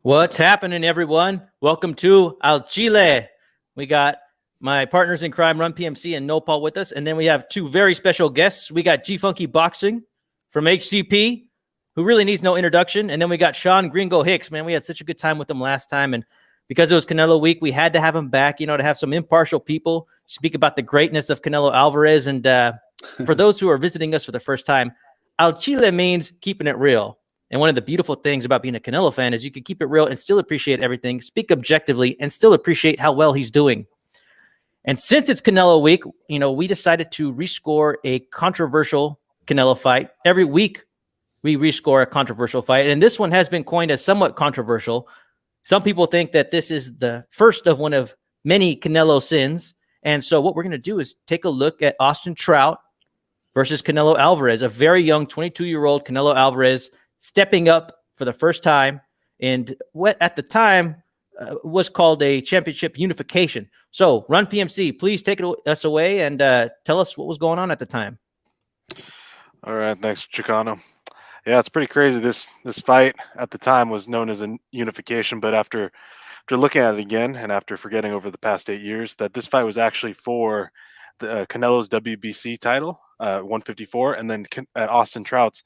What's happening, everyone? Welcome to Al Chile. We got my partners in crime, Run PMC and Nopal with us. And then we have two very special guests. We got Gfunky Boxing from HCP, who really needs no introduction. And then we got Sean Gringo Hicks. Man, we had such a good time with him last time. And because it was Canelo week, we had to have him back, to have some impartial people speak about the greatness of Canelo Alvarez. And for those who are visiting us for the first time, Al Chile means keeping it real. And one of the beautiful things about being a Canelo fan is you can keep it real and still appreciate everything, speak objectively, and still appreciate how well he's doing. And since it's Canelo week, we decided to rescore a controversial Canelo fight. Every week, we rescore a controversial fight. And this one has been coined as somewhat controversial. Some people think that this is the first of one of many Canelo sins. And so what we're going to do is take a look at Austin Trout versus Canelo Alvarez, a very young 22-year-old Canelo Alvarez stepping up for the first time in what at the time was called a championship unification. So, Run PMC, please take us away and tell us what was going on at the time. All right, thanks, Chicano. Yeah, it's pretty crazy. This fight at the time was known as a unification, but after looking at it again and after forgetting over the past 8 years, that this fight was actually for the Canelo's WBC title, 154, and then at Austin Trout's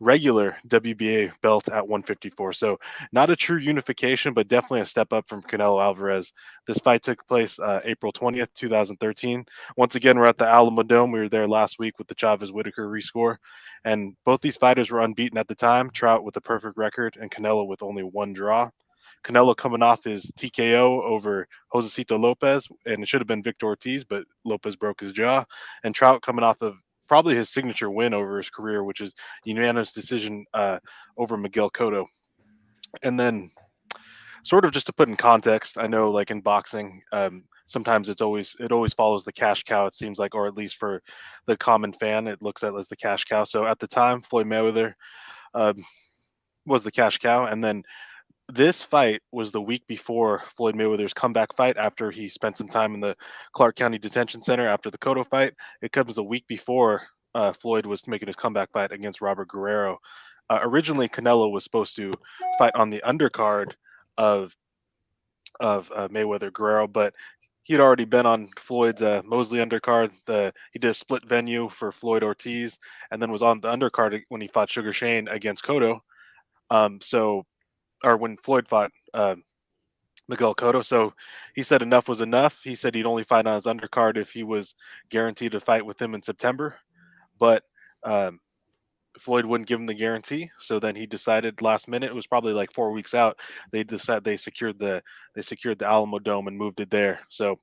regular WBA belt at 154. So not a true unification, but definitely a step up from Canelo Alvarez. This fight took place April 20th, 2013. Once again, we're at the Alamo Dome. We were there last week with the Chavez-Whitaker rescore. And both these fighters were unbeaten at the time, Trout with a perfect record and Canelo with only one draw. Canelo coming off his TKO over Josecito Lopez, and it should have been Victor Ortiz, but Lopez broke his jaw. And Trout coming off of probably his signature win over his career, which is unanimous decision over Miguel Cotto. And then, sort of just to put in context, I know like in boxing, sometimes it always follows the cash cow. It seems like, or at least for the common fan, it looks at as the cash cow. So at the time, Floyd Mayweather was the cash cow, and then this fight was the week before Floyd Mayweather's comeback fight after he spent some time in the Clark County Detention Center after the Cotto fight. It comes a week before Floyd was making his comeback fight against Robert Guerrero. Originally, Canelo was supposed to fight on the undercard of Mayweather Guerrero, but he had already been on Floyd's Mosley undercard. He did a split venue for Floyd Ortiz, and then was on the undercard when he fought Sugar Shane against Cotto. Or when Floyd fought Miguel Cotto. So he said enough was enough. He said he'd only fight on his undercard if he was guaranteed to fight with him in September. But Floyd wouldn't give him the guarantee. So then he decided last minute, it was probably like 4 weeks out, they secured the Alamo Dome and moved it there. So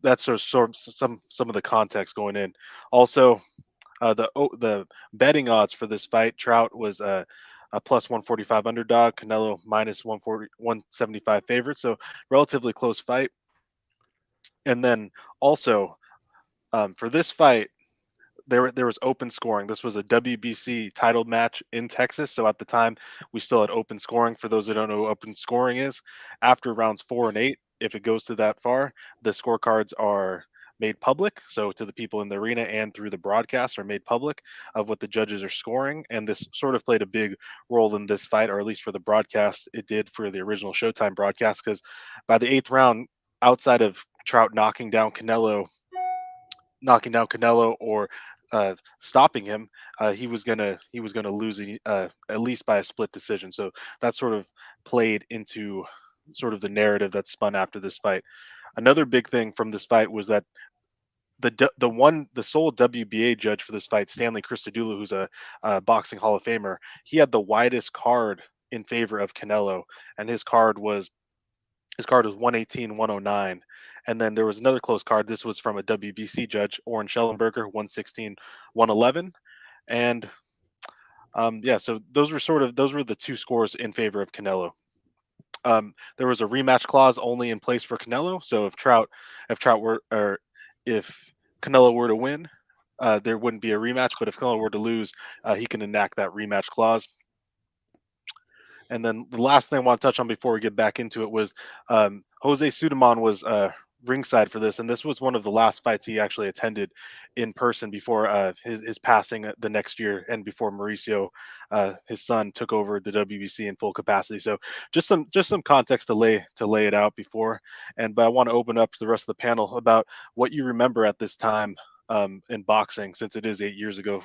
that's sort of some of the context going in. Also, the betting odds for this fight, Trout was a plus 145 underdog, Canelo minus 175 favorite. So relatively close fight. And then also for this fight, there was open scoring. This was a WBC title match in Texas. So at the time, we still had open scoring. For those that don't know what open scoring is, after rounds 4 and 8, if it goes to that far, the scorecards are made public, so to the people in the arena and through the broadcast are made public of what the judges are scoring. And this sort of played a big role in this fight, or at least for the broadcast, it did for the original Showtime broadcast, because by the 8th round, outside of Trout knocking down Canelo or stopping him, he was gonna lose at least by a split decision. So that sort of played into sort of the narrative that spun after this fight. Another big thing from this fight was that the sole WBA judge for this fight, Stanley Christodoulou, who's a boxing Hall of Famer, he had the widest card in favor of Canelo, and his card was 118-109. And then there was another close card. This was from a WBC judge, Oren Schellenberger, 116-111. And so those were the two scores in favor of Canelo. There was a rematch clause only in place for Canelo. So if Canelo were to win, there wouldn't be a rematch. But if Canelo were to lose, he can enact that rematch clause. And then the last thing I want to touch on before we get back into it was Jose Sudaman was ringside for this, and this was one of the last fights he actually attended in person before his passing the next year, and before Mauricio, his son, took over the WBC in full capacity. So just some context to lay it out before, and but I want to open up to the rest of the panel about what you remember at this time in boxing, since it is 8 years ago.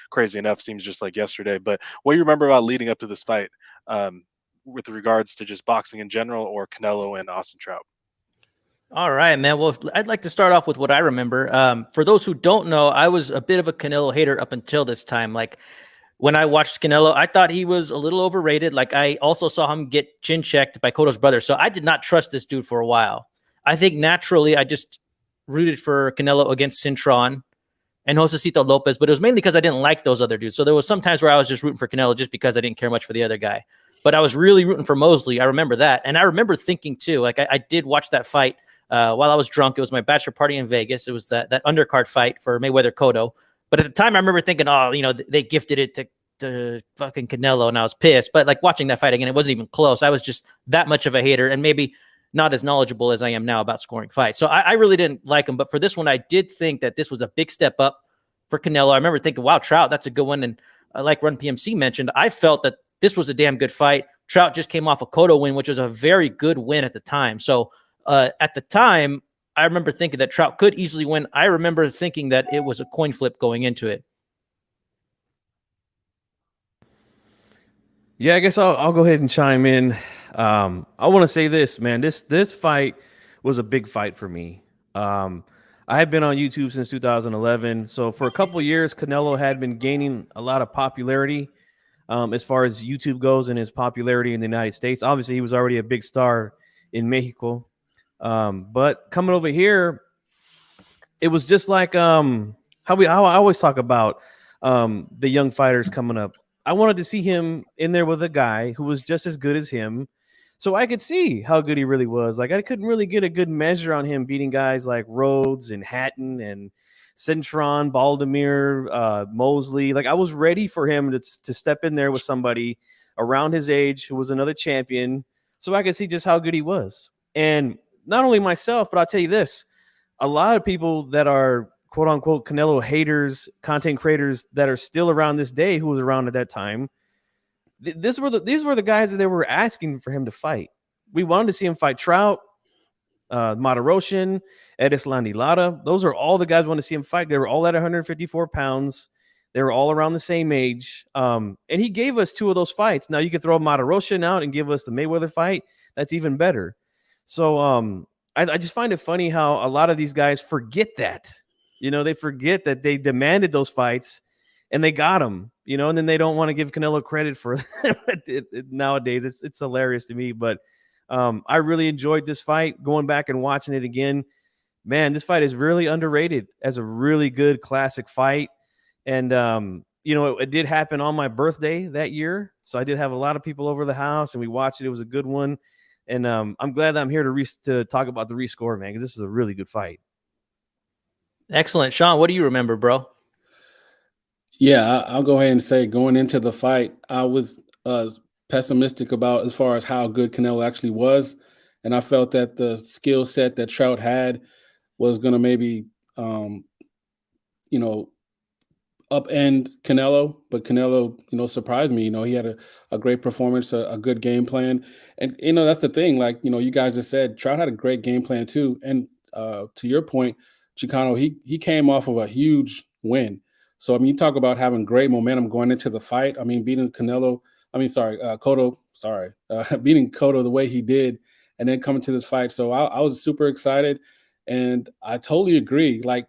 Crazy enough, seems just like yesterday. But what you remember about leading up to this fight, with regards to just boxing in general, or Canelo and Austin Trout? All right, man. Well, I'd like to start off with what I remember. For those who don't know, I was a bit of a Canelo hater up until this time. Like when I watched Canelo, I thought he was a little overrated. Like I also saw him get chin checked by Cotto's brother. So I did not trust this dude for a while. I think naturally I just rooted for Canelo against Cintron and Josecito Lopez, but it was mainly because I didn't like those other dudes. So there was some times where I was just rooting for Canelo just because I didn't care much for the other guy. But I was really rooting for Mosley. I remember that. And I remember thinking too, like I did watch that fight while I was drunk. It was my bachelor party in Vegas. It was that undercard fight for Mayweather Cotto. But at the time, I remember thinking, oh, they gifted it to fucking Canelo, and I was pissed. But like watching that fight again, it wasn't even close. I was just that much of a hater, and maybe not as knowledgeable as I am now about scoring fights. So I really didn't like him. But for this one, I did think that this was a big step up for Canelo. I remember thinking, wow, Trout, that's a good one. And like Run PMC mentioned, I felt that this was a damn good fight. Trout just came off a Cotto win, which was a very good win at the time. So at the time, I remember thinking that Trout could easily win. I remember thinking that it was a coin flip going into it. Yeah, I guess I'll go ahead and chime in. I want to say this, man. This fight was a big fight for me. I have been on YouTube since 2011, so for a couple of years, Canelo had been gaining a lot of popularity as far as YouTube goes, and his popularity in the United States. Obviously, he was already a big star in Mexico, but coming over here, it was just like how I always talk about the young fighters coming up. I wanted to see him in there with a guy who was just as good as him, so I could see how good he really was. Like I couldn't really get a good measure on him beating guys like Rhodes and Hatton and Cintron, Baldemir, Mosley. Like I was ready for him to step in there with somebody around his age who was another champion, so I could see just how good he was. And not only myself, but I'll tell you this: a lot of people that are quote unquote Canelo haters, content creators that are still around this day, who was around at that time, these were the guys that they were asking for him to fight. We wanted to see him fight Trout, Mataroshin, Erislandy Lara. Those are all the guys we want to see him fight. They were all at 154 pounds. They were all around the same age. And he gave us two of those fights. Now you can throw Mataroshin out and give us the Mayweather fight. That's even better. So I just find it funny how a lot of these guys forget that. They forget that they demanded those fights and they got them, and then they don't want to give Canelo credit for it. Nowadays. It's hilarious to me, but I really enjoyed this fight. Going back and watching it again, man, this fight is really underrated as a really good classic fight. And, it did happen on my birthday that year. So I did have a lot of people over the house and we watched it. It was a good one. And I'm glad that I'm here to talk about the Rescore, man, because this is a really good fight. Excellent. Sean, what do you remember, bro? Yeah, I'll go ahead and say going into the fight, I was pessimistic about as far as how good Canelo actually was. And I felt that the skill set that Trout had was going to maybe, upend Canelo. But Canelo, surprised me. He had a great performance, a good game plan. And, that's the thing. Like, you guys just said, Trout had a great game plan too. And to your point, Chicano, he came off of a huge win. So, you talk about having great momentum going into the fight. Beating Cotto, beating Cotto the way he did and then coming to this fight. So I was super excited and I totally agree. Like,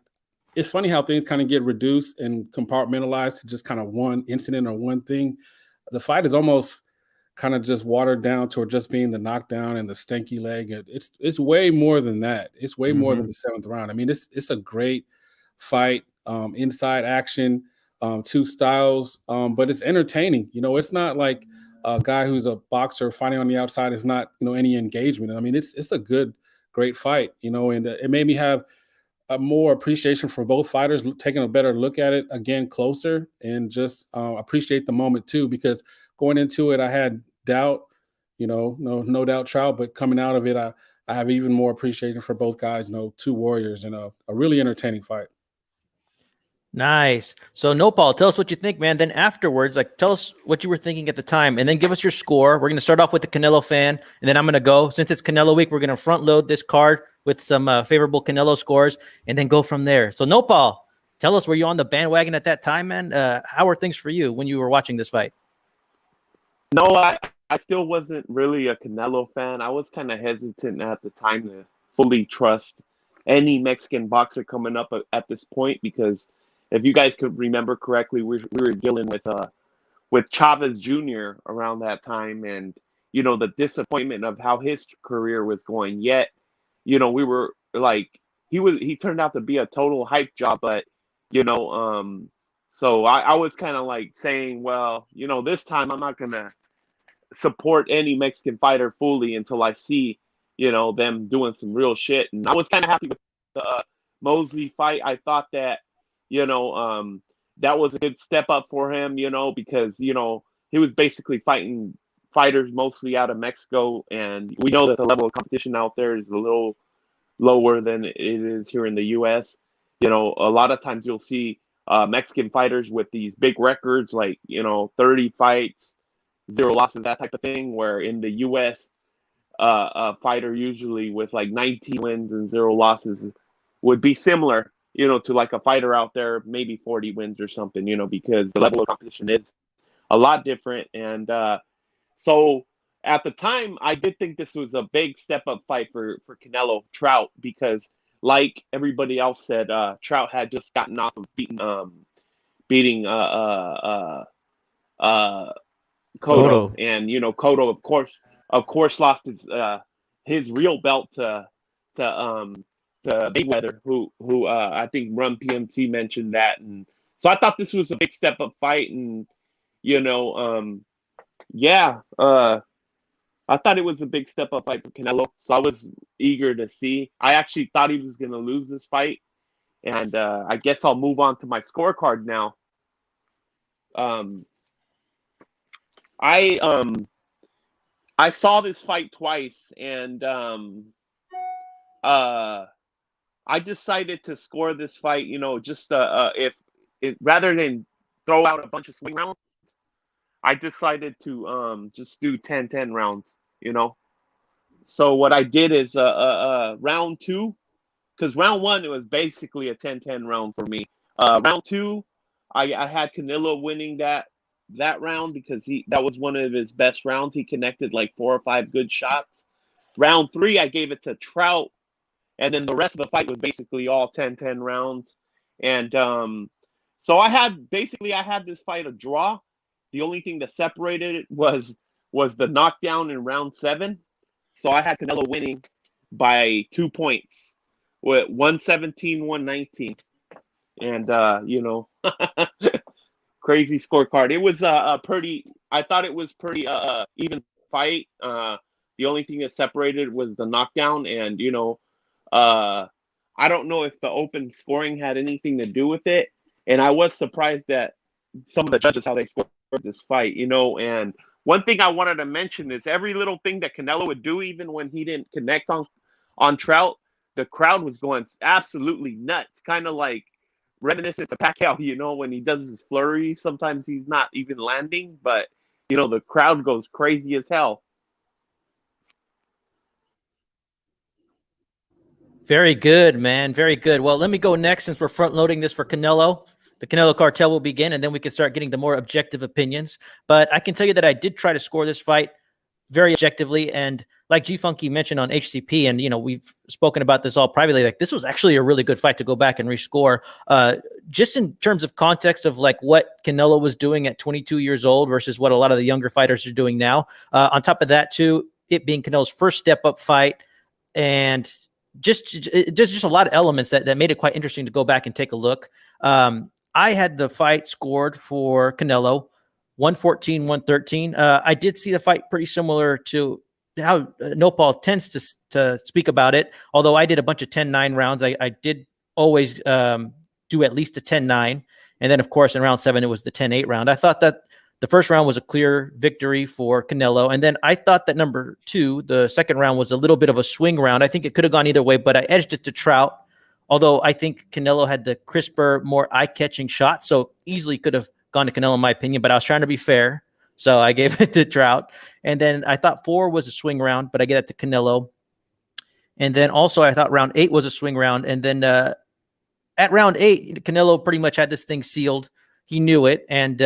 it's funny how things kind of get reduced and compartmentalized to just kind of one incident or one thing. The fight is almost kind of just watered down toward just being the knockdown and the stinky leg. It's way more than that. It's way more than the seventh round. It's a great fight, inside action, two styles, but it's entertaining. It's not like a guy who's a boxer fighting on the outside is not, any engagement. It's a good, great fight, and it made me have a more appreciation for both fighters, taking a better look at it again closer and just appreciate the moment too, because going into it, I had doubt, no doubt Trout, but coming out of it, I have even more appreciation for both guys. Two warriors and a really entertaining fight. Nice. So Nopal, tell us what you think, man. Then afterwards, like, tell us what you were thinking at the time, and then give us your score. We're going to start off with the Canelo fan, and then I'm going to go. Since it's Canelo week, we're going to front load this card with some favorable Canelo scores, and then go from there. So Nopal, tell us, were you on the bandwagon at that time, man? How were things for you when you were watching this fight? No, I still wasn't really a Canelo fan. I was kind of hesitant at the time to fully trust any Mexican boxer coming up at this point, because if you guys could remember correctly, we were dealing with Chavez Jr. around that time, and the disappointment of how his career was going. Yet, we were like, he turned out to be a total hype job, but so I was kind of like saying, well, this time I'm not gonna support any Mexican fighter fully until I see them doing some real shit. And I was kind of happy with the Mosley fight. I thought that that was a good step up for him, because he was basically fighting fighters mostly out of Mexico, and we know that the level of competition out there is a little lower than it is here in the US. A lot of times you'll see Mexican fighters with these big records, like 30 fights, 0 losses, that type of thing, where in the US a fighter usually with like 19 wins and 0 losses would be similar to like a fighter out there, maybe 40 wins or something, because the level of competition is a lot different. And so at the time, I did think this was a big step up fight for Canelo Trout, because like everybody else said, Trout had just gotten off of beating Cotto. And Cotto, of course, lost his real belt to Mayweather, who I think Run PMC mentioned that. And so I thought this was a big step up fight, and I thought it was a big step up fight for Canelo. So I was eager to see. I actually thought he was going to lose this fight, and I guess I'll move on to my scorecard now. I saw this fight twice, and I decided to score this fight, just rather than throw out a bunch of swing rounds, I decided to just do 10-10 rounds, So what I did is round 2, because round 1, it was basically a 10-10 round for me. Round 2, I had Canelo winning that round, because that was one of his best rounds. He connected like 4 or 5 good shots. Round 3, I gave it to Trout, and then the rest of the fight was basically all 10-10 rounds. And so I had this fight a draw. The only thing that separated it was the knockdown in round 7. So I had Canelo winning by 2 points with 117-119. And crazy scorecard. It was I thought it was pretty even fight. The only thing that separated was the knockdown, and I don't know if the open scoring had anything to do with it. And I was surprised that some of the judges, how they scored this fight, and one thing I wanted to mention is every little thing that Canelo would do, even when he didn't connect on Trout, the crowd was going absolutely nuts, kind of like reminiscent to Pacquiao, when he does his flurry, sometimes he's not even landing, but the crowd goes crazy as hell. Very good, man. Very good. Well, let me go next, since we're front loading this for Canelo. The Canelo cartel will begin, and then we can start getting the more objective opinions. But I can tell you that I did try to score this fight very objectively. And like Gfunky mentioned on HCP, and we've spoken about this all privately, like this was actually a really good fight to go back and rescore. Just in terms of context of like what Canelo was doing at 22 years old versus what a lot of the younger fighters are doing now. On top of that, too, it being Canelo's first step up fight, and just a lot of elements that made it quite interesting to go back and take a look. I had the fight scored for Canelo 114-113. I did see the fight pretty similar to how Nopal tends to speak about it, although I did a bunch of 10-9 rounds. I did always do at least a 10-9, and then of course in round 7 it was the 10-8 round. I thought that the first round was a clear victory for Canelo. And then I thought that number 2, the second round, was a little bit of a swing round. I think it could have gone either way, but I edged it to Trout. Although I think Canelo had the crisper, more eye-catching shot, so easily could have gone to Canelo in my opinion, but I was trying to be fair. So I gave it to Trout. And then I thought 4 was a swing round, but I get it to Canelo. And then also I thought round 8 was a swing round. And then at round 8, Canelo pretty much had this thing sealed. He knew it, and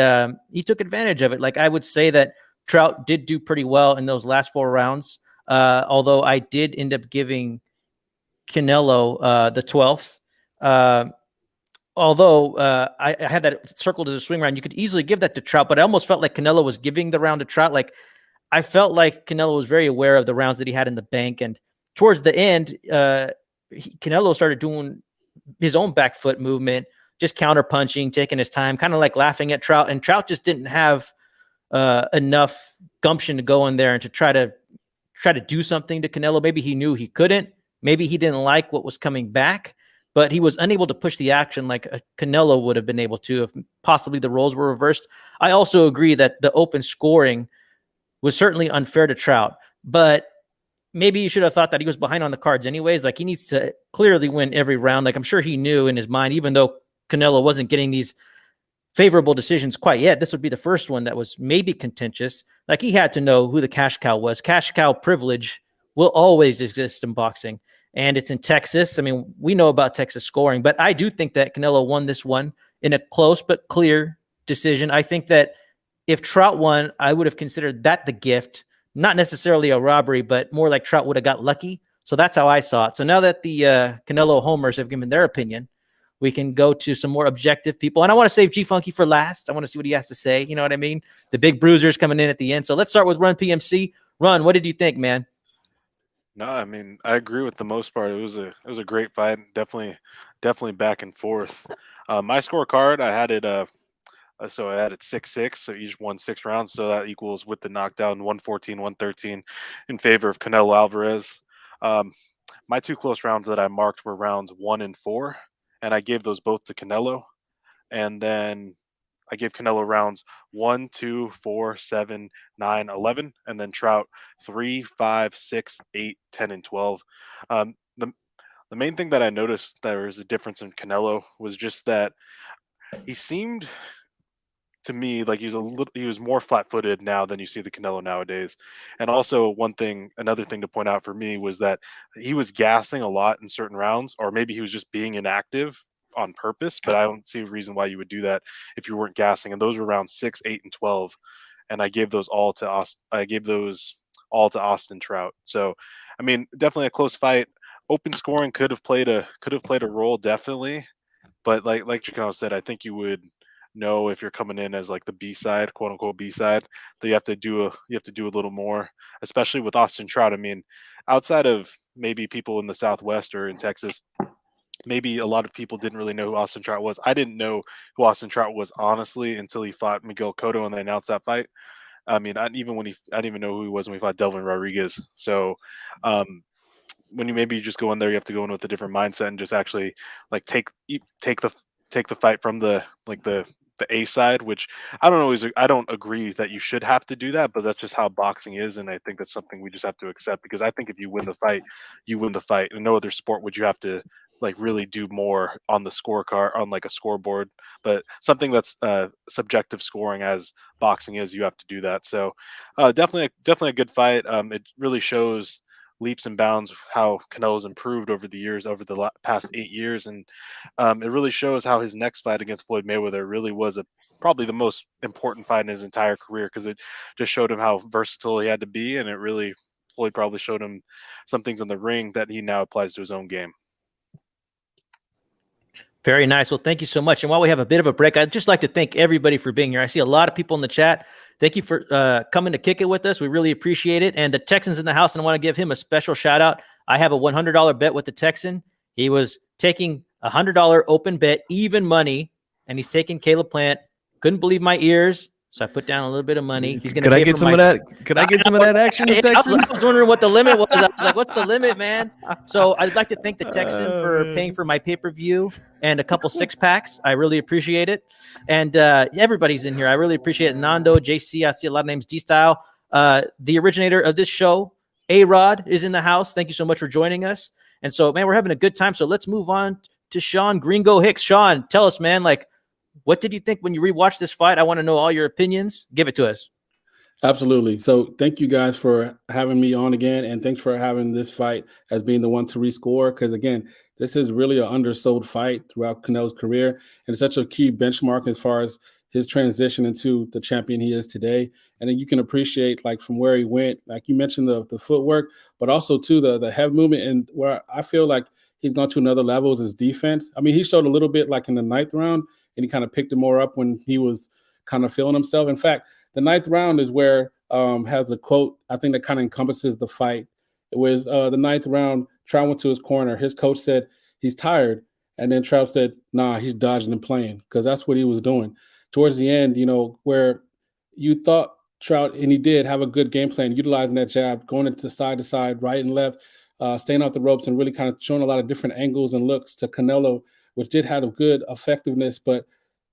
he took advantage of it. Like, I would say that Trout did do pretty well in those last 4 rounds, although I did end up giving Canelo the 12th. Although I had that circled as a swing round, you could easily give that to Trout, but I almost felt like Canelo was giving the round to Trout. Like, I felt like Canelo was very aware of the rounds that he had in the bank, and towards the end, Canelo started doing his own back foot movement, just counter punching, taking his time, kind of like laughing at Trout, and Trout just didn't have enough gumption to go in there and to try to do something to Canelo. Maybe he knew he couldn't. Maybe he didn't like what was coming back, but he was unable to push the action like Canelo would have been able to if possibly the roles were reversed. I also agree that the open scoring was certainly unfair to Trout, but maybe you should have thought that he was behind on the cards anyways. Like, he needs to clearly win every round. Like, I'm sure he knew in his mind, even though Canelo wasn't getting these favorable decisions quite yet, this would be the first one that was maybe contentious. Like, he had to know who the cash cow was. Cash cow privilege will always exist in boxing, and it's in Texas. I mean, we know about Texas scoring, but I do think that Canelo won this one in a close but clear decision. I think that if Trout won, I would have considered that the gift, not necessarily a robbery, but more like Trout would have got lucky. So that's how I saw it. So now that the Canelo homers have given their opinion, we can go to some more objective people. And I want to save Gfunky for last. I want to see what he has to say. You know what I mean? The big bruisers coming in at the end. So let's start with Run PMC. Run, what did you think, man? No, I mean, I agree with the most part. It was a great fight. Definitely back and forth. My scorecard, I had it so I had it 6-6, so each won 6 rounds, so that equals with the knockdown 114-113 in favor of Canelo Alvarez. My 2 close rounds that I marked were rounds 1 and 4, and I gave those both to Canelo. And then I gave Canelo rounds 1, 2, 4, 7, 9, 11, and then Trout 3, 5, 6, 8, 10, and 12. The main thing that I noticed there was a difference in Canelo was just that he seemed to me like he was more flat-footed now than you see the Canelo nowadays. And also another thing to point out for me was that he was gassing a lot in certain rounds, or maybe he was just being inactive on purpose, but I don't see a reason why you would do that if you weren't gassing. And those were rounds 6, 8, and 12, and I gave those all to Austin Trout. So, I mean, definitely a close fight. Open scoring could have played a role, definitely, but like Chicano said, I think you would know if you're coming in as like the B side, quote unquote B side, that you have to do a little more, especially with Austin Trout. I mean, outside of maybe people in the Southwest or in Texas, maybe a lot of people didn't really know who Austin Trout was. I didn't know who Austin Trout was, honestly, until he fought Miguel Cotto and they announced that fight. I mean, I didn't even know who he was when we fought Delvin Rodriguez. So when you just go in there, you have to go in with a different mindset and just actually like take the fight from the A side, which I don't agree that you should have to do that, but that's just how boxing is, and I think that's something we just have to accept, because I think if you win the fight, you win the fight. In no other sport would you have to like really do more on the scorecard, on like a scoreboard, but something that's subjective scoring as boxing is, you have to do that. So definitely a good fight. It really shows leaps and bounds how Canelo's improved over the years, over the past 8 years, and it really shows how his next fight against Floyd Mayweather really was probably the most important fight in his entire career, because it just showed him how versatile he had to be, and Floyd probably showed him some things in the ring that he now applies to his own game. Very nice. Well, thank you so much. And while we have a bit of a break, I'd just like to thank everybody for being here. I see a lot of people in the chat. Thank you for coming to kick it with us. We really appreciate it. And the Texan's in the house, and I want to give him a special shout out. I have a $100 bet with the Texan. He was taking a $100 open bet, even money, and he's taking Caleb Plant. Couldn't believe my ears. So I put down a little bit of money. He's going Could to I pay get for some my of that? Could I get some of that action in I Texas? was wondering what the limit was. I was like, what's the limit, man? So I'd like to thank the Texan for paying for my pay-per-view and a couple 6-packs. I really appreciate it. And everybody's in here. I really appreciate it. Nando, JC, I see a lot of names, D-Style. The originator of this show, A-Rod, is in the house. Thank you so much for joining us. And so, man, we're having a good time. So let's move on to Sean Gringo Hicks. Sean, tell us, man, like, what did you think when you rewatched this fight? I want to know all your opinions. Give it to us. Absolutely. So thank you guys for having me on again. And thanks for having this fight as being the one to rescore. Because again, this is really an undersold fight throughout Canelo's career. And it's such a key benchmark as far as his transition into the champion he is today. And then you can appreciate like from where he went, like you mentioned the footwork, but also too the head movement. And where I feel like he's gone to another level is his defense. I mean, he showed a little bit like in the 9th round, and he kind of picked it more up when he was kind of feeling himself. In fact, the 9th round is where has a quote, I think, that kind of encompasses the fight. It was the 9th round, Trout went to his corner. His coach said, he's tired. And then Trout said, nah, he's dodging and playing, because that's what he was doing. Towards the end, you know, where you thought Trout, and he did have a good game plan, utilizing that jab, going into side to side, right and left, staying off the ropes, and really kind of showing a lot of different angles and looks to Canelo, which did have a good effectiveness, but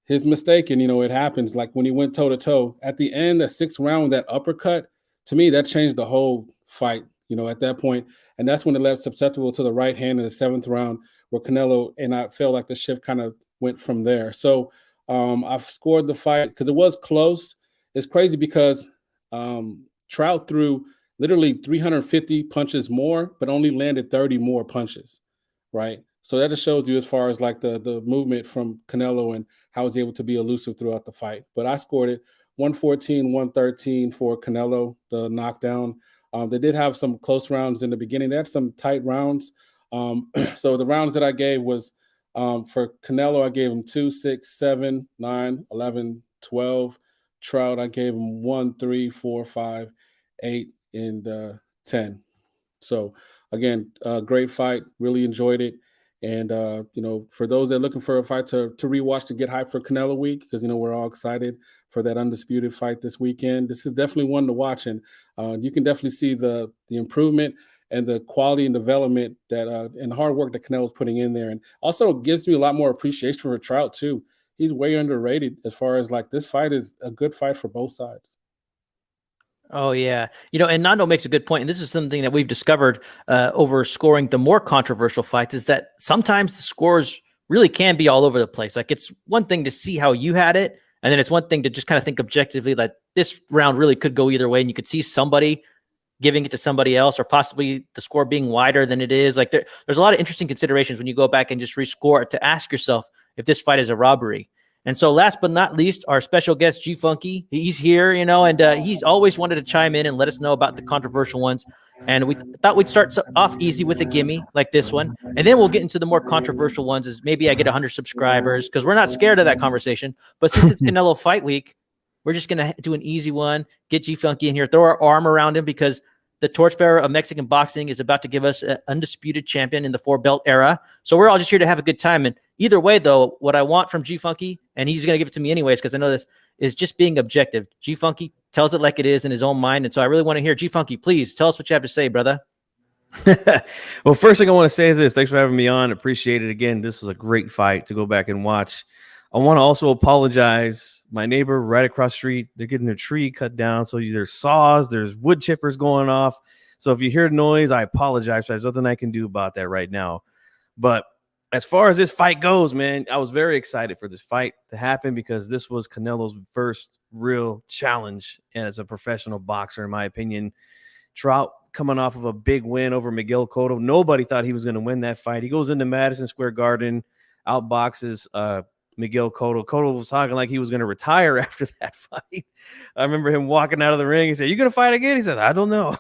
his mistake, and, you know, it happens, like when he went toe-to-toe, at the end, that 6th round, that uppercut, to me, that changed the whole fight, you know, at that point. And that's when it left susceptible to the right hand in the 7th round, where Canelo, and I felt like the shift kind of went from there. So I've scored the fight because it was close. It's crazy because Trout threw literally 350 punches more, but only landed 30 more punches, right? So that just shows you as far as like the movement from Canelo and how he's able to be elusive throughout the fight. But I scored it 114-113 for Canelo, the knockdown. They did have some close rounds in the beginning. They had some tight rounds. So the rounds that I gave was for Canelo, I gave him 2, 6, 7, 9, 11, 12. Trout, I gave him 1, 3, 4, 5, 8, and 10. So again, great fight. Really enjoyed it. And, you know, for those that are looking for a fight to rewatch to get hyped for Canelo week, because, you know, we're all excited for that undisputed fight this weekend. This is definitely one to watch. And you can definitely see the improvement and the quality and development that and the hard work that Canelo's putting in there. And also gives me a lot more appreciation for Trout, too. He's way underrated as far as like this fight is a good fight for both sides. Oh, yeah. You know, and Nando makes a good point. And this is something that we've discovered over scoring the more controversial fights, is that sometimes the scores really can be all over the place. Like, it's one thing to see how you had it, and then it's one thing to just kind of think objectively that this round really could go either way. And you could see somebody giving it to somebody else, or possibly the score being wider than it is. Like, there's a lot of interesting considerations when you go back and just rescore it to ask yourself if this fight is a robbery. And so last but not least, our special guest, Gfunky, he's here, you know, and he's always wanted to chime in and let us know about the controversial ones. And we thought we'd start off easy with a gimme like this one. And then we'll get into the more controversial ones as maybe I get 100 subscribers, because we're not scared of that conversation. But since it's Canelo Fight Week, we're just going to do an easy one, get Gfunky in here, throw our arm around him, because the torchbearer of Mexican boxing is about to give us an undisputed champion in the 4-belt era. So we're all just here to have a good time. And either way, though, what I want from Gfunky, and he's going to give it to me anyways, because I know this, is just being objective. Gfunky tells it like it is in his own mind. And so I really want to hear Gfunky, please tell us what you have to say, brother. Well, first thing I want to say is this. Thanks for having me on. Appreciate it. Again, this was a great fight to go back and watch. I want to also apologize. My neighbor right across the street, they're getting their tree cut down. So there's saws, there's wood chippers going off. So if you hear noise, I apologize. There's nothing I can do about that right now. But as far as this fight goes, man, I was very excited for this fight to happen, because this was Canelo's first real challenge as a professional boxer, in my opinion. Trout coming off of a big win over Miguel Cotto. Nobody thought he was going to win that fight. He goes into Madison Square Garden, outboxes Miguel Cotto. Cotto was talking like he was going to retire after that fight. I remember him walking out of the ring. He said, "You going to fight again?" He said, "I don't know."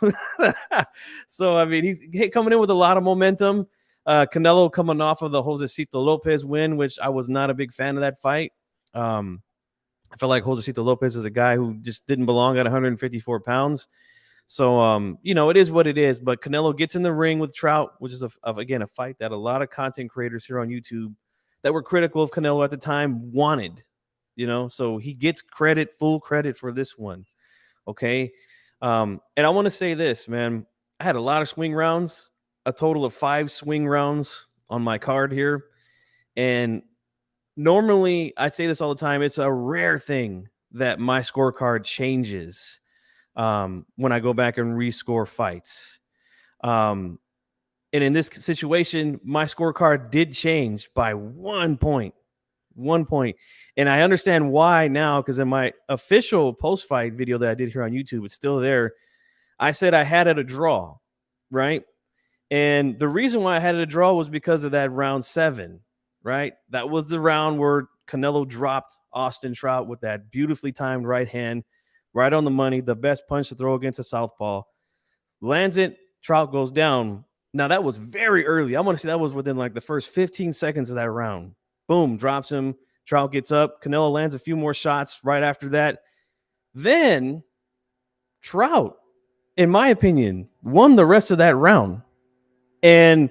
So, I mean, he's coming in with a lot of momentum. Canelo coming off of the Josecito Lopez win, which I was not a big fan of that fight. I felt like Josecito Lopez is a guy who just didn't belong at 154 pounds. So, you know, it is what it is. But Canelo gets in the ring with Trout, which is, again, a fight that a lot of content creators here on YouTube that were critical of Canelo at the time wanted. so he gets full credit for this one. Okay. And I want to say this, man. I had a lot of swing rounds, a total of 5 swing rounds on my card here. And normally, I'd say this all the time, it's a rare thing that my scorecard changes when I go back and rescore fights. And in this situation, my scorecard did change by 1 point. 1 point. And I understand why now, because in my official post-fight video that I did here on YouTube, it's still there. I said I had it a draw, right? And the reason why I had it a draw was because of that round 7, right? That was the round where Canelo dropped Austin Trout with that beautifully timed right hand, right on the money, the best punch to throw against a southpaw. Lands it, Trout goes down. Now, that was very early. I want to say that was within like the first 15 seconds of that round. Boom, drops him. Trout gets up. Canelo lands a few more shots right after that. Then Trout, in my opinion, won the rest of that round. And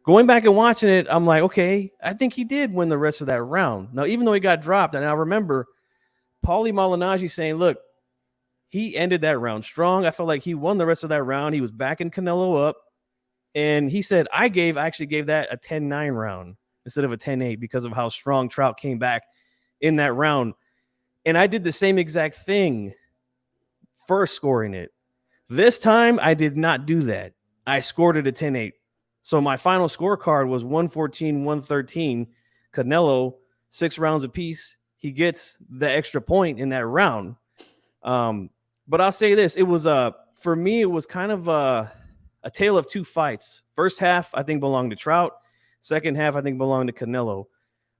going back and watching it, I'm like, okay, I think he did win the rest of that round. Now, even though he got dropped, and I remember Paulie Malignaggi saying, look, he ended that round strong. I felt like he won the rest of that round. He was backing Canelo up. And he said, I actually gave that a 10-9 round instead of a 10-8 because of how strong Trout came back in that round. And I did the same exact thing first scoring it. This time, I did not do that. I scored it a 10-8. So my final scorecard was 114-113. Canelo, 6 rounds apiece. He gets the extra point in that round. But I'll say this. It was, for me, it was kind of a tale of 2 fights. First half, I think, belonged to Trout. Second half, I think, belonged to Canelo.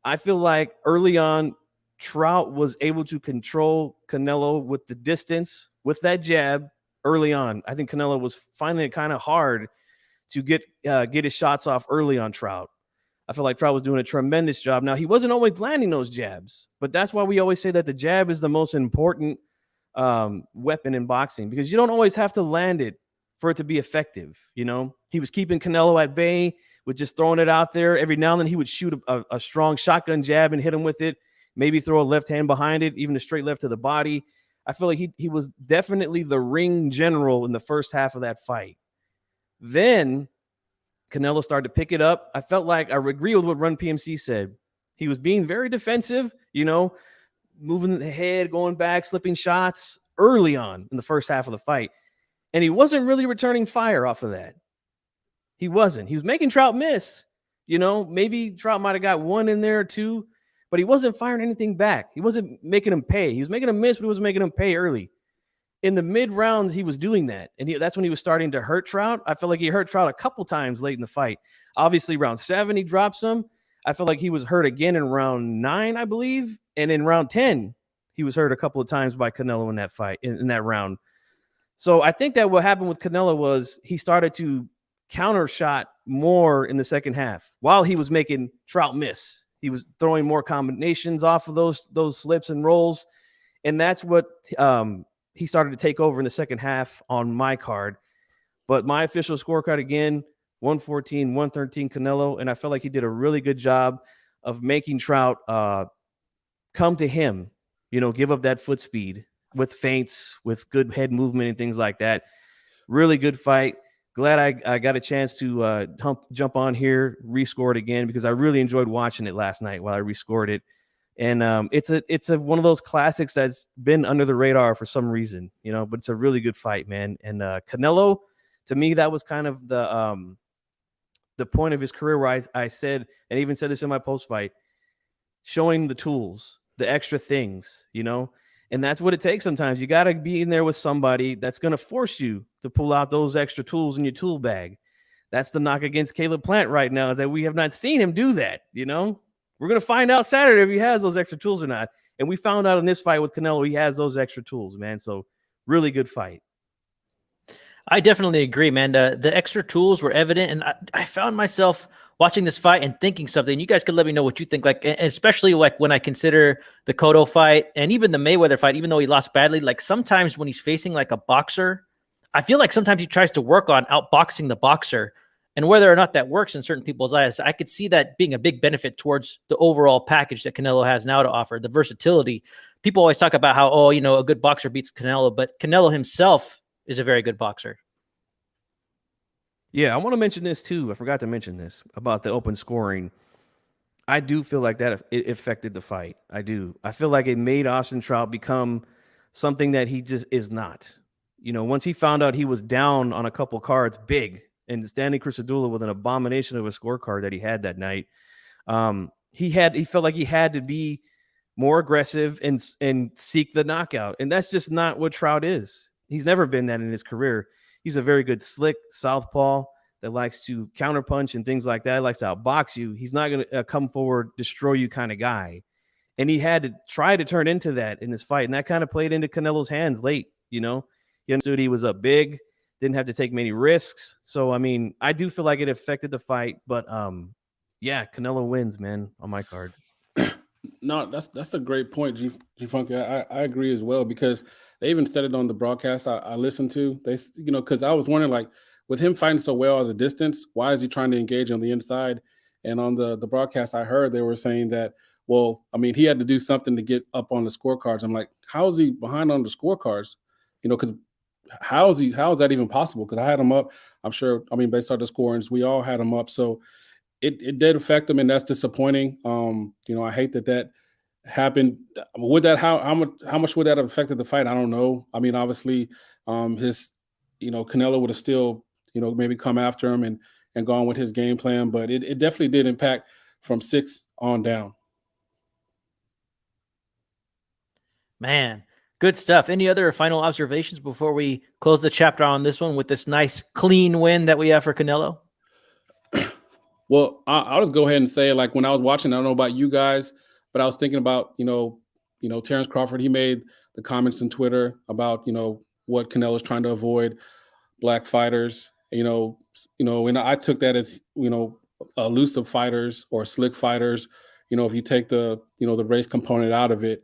I feel like early on, Trout was able to control Canelo with the distance, with that jab early on. I think Canelo was finding it kind of hard to get his shots off early on Trout. I feel like Trout was doing a tremendous job. Now, he wasn't always landing those jabs, but that's why we always say that the jab is the most important weapon in boxing, because you don't always have to land it for it to be effective. He was keeping Canelo at bay with just throwing it out there. Every now and then he would shoot a strong shotgun jab and hit him with it, maybe throw a left hand behind it, even a straight left to the body. I feel like he was definitely the ring general in the first half of that fight. Then Canelo started to pick it up. I felt like I agree with what Run PMC said. He was being very defensive, moving the head, going back, slipping shots early on in the first half of the fight. And he wasn't really returning fire off of that. He wasn't. He was making Trout miss. Maybe Trout might have got 1 in there or 2, but he wasn't firing anything back. He wasn't making him pay. He was making him miss, but he wasn't making him pay early. In the mid rounds, he was doing that. And that's when he was starting to hurt Trout. I feel like he hurt Trout a couple times late in the fight. Obviously, round 7, he drops him. I feel like he was hurt again in round 9, I believe. And in round 10, he was hurt a couple of times by Canelo in that fight, in that round. So I think that what happened with Canelo was he started to counter shot more in the second half while he was making Trout miss. He was throwing more combinations off of those slips and rolls. And that's what he started to take over in the second half on my card. But my official scorecard, again, 114-113 Canelo. And I felt like he did a really good job of making Trout come to him, give up that foot speed with feints, with good head movement and things like that. Really good fight. Glad I got a chance to jump on here, rescore it again, because I really enjoyed watching it last night while I rescored it. And it's one of those classics that's been under the radar for some reason, but it's a really good fight, man. And Canelo, to me, that was kind of the point of his career where I said, and even said this in my post fight, showing the tools, the extra things, and that's what it takes sometimes. You got to be in there with somebody that's going to force you to pull out those extra tools in your tool bag. That's the knock against Caleb Plant right now, is that we have not seen him do that, We're going to find out Saturday if he has those extra tools or not. And we found out in this fight with Canelo, he has those extra tools, man. So really good fight. I definitely agree, man. The extra tools were evident. And I found myself watching this fight and thinking something. You guys could let me know what you think. Like, especially like when I consider the Cotto fight and even the Mayweather fight, even though he lost badly, like sometimes when he's facing like a boxer, I feel like sometimes he tries to work on outboxing the boxer. And whether or not that works in certain people's eyes, I could see that being a big benefit towards the overall package that Canelo has now to offer, the versatility. People always talk about how, oh, you know, a good boxer beats Canelo, but Canelo himself is a very good boxer. Yeah, I want to mention this too. I forgot to mention this about the open scoring. I do feel like that it affected the fight. I do. I feel like it made Austin Trout become something that he just is not. You know, once he found out he was down on a couple cards big, and Stanley Christodoulos with an abomination of a scorecard that he had that night, he felt like he had to be more aggressive and seek the knockout. And that's just not what Trout is. He's never been that in his career. He's a very good slick southpaw that likes to counterpunch and things like that. He likes to outbox you. He's not going to come forward, destroy you kind of guy. And he had to try to turn into that in this fight. And that kind of played into Canelo's hands late, you know. He understood he was up big, didn't have to take many risks. So, I mean, I do feel like it affected the fight. But, yeah, Canelo wins, man, on my card. No, that's a great point, Gfunky. I agree as well, because they even said it on the broadcast I listened to. They, you know, because I was wondering, like, with him fighting so well at the distance, why is he trying to engage on the inside? And on the broadcast I heard, they were saying that, well, I mean, he had to do something to get up on the scorecards. I'm like, how is he behind on the scorecards? You know, because how is that even possible? Because I had him up. I'm sure, I mean, based on the scorings, we all had him up. So it did affect him, and that's disappointing. You know, I hate that happened. Would that how much would that have affected the fight? I don't know. I mean, obviously, Canelo would have still, maybe come after him and gone with his game plan, but it definitely did impact from 6 on down. Man, good stuff. Any other final observations before we close the chapter on this one with this nice clean win that we have for Canelo? Well, I'll just go ahead and say, like, when I was watching, I don't know about you guys, but I was thinking about, Terrence Crawford. He made the comments on Twitter about, what Canelo's trying to avoid, black fighters, and I took that as, elusive fighters or slick fighters, if you take the race component out of it.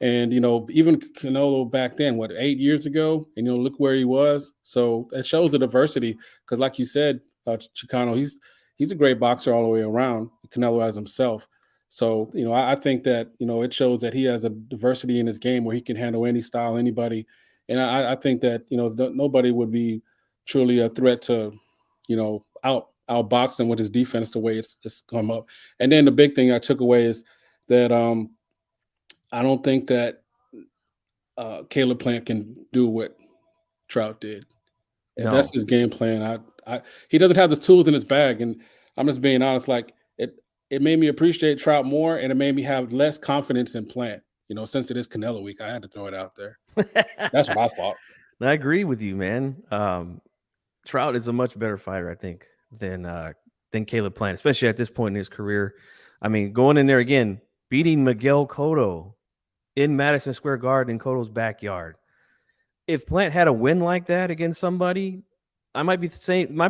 And, even Canelo back then, 8 years ago, and, look where he was. So it shows the diversity, because like you said, Chicano, he's a great boxer all the way around. Canelo as himself. So, I think that, it shows that he has a diversity in his game where he can handle any style, anybody. And I think that, nobody would be truly a threat to, outbox him with his defense the way it's come up. And then the big thing I took away is that I don't think that Caleb Plant can do what Trout did. And that's his game plan. He doesn't have the tools in his bag. And I'm just being honest, like, it made me appreciate Trout more, and it made me have less confidence in Plant. Since it is Canelo week, I had to throw it out there. That's what I thought. I agree with you, man. Trout is a much better fighter, I think, than Caleb Plant, especially at this point in his career. I mean, going in there again, beating Miguel Cotto in Madison Square Garden in Cotto's backyard. If Plant had a win like that against somebody, I might be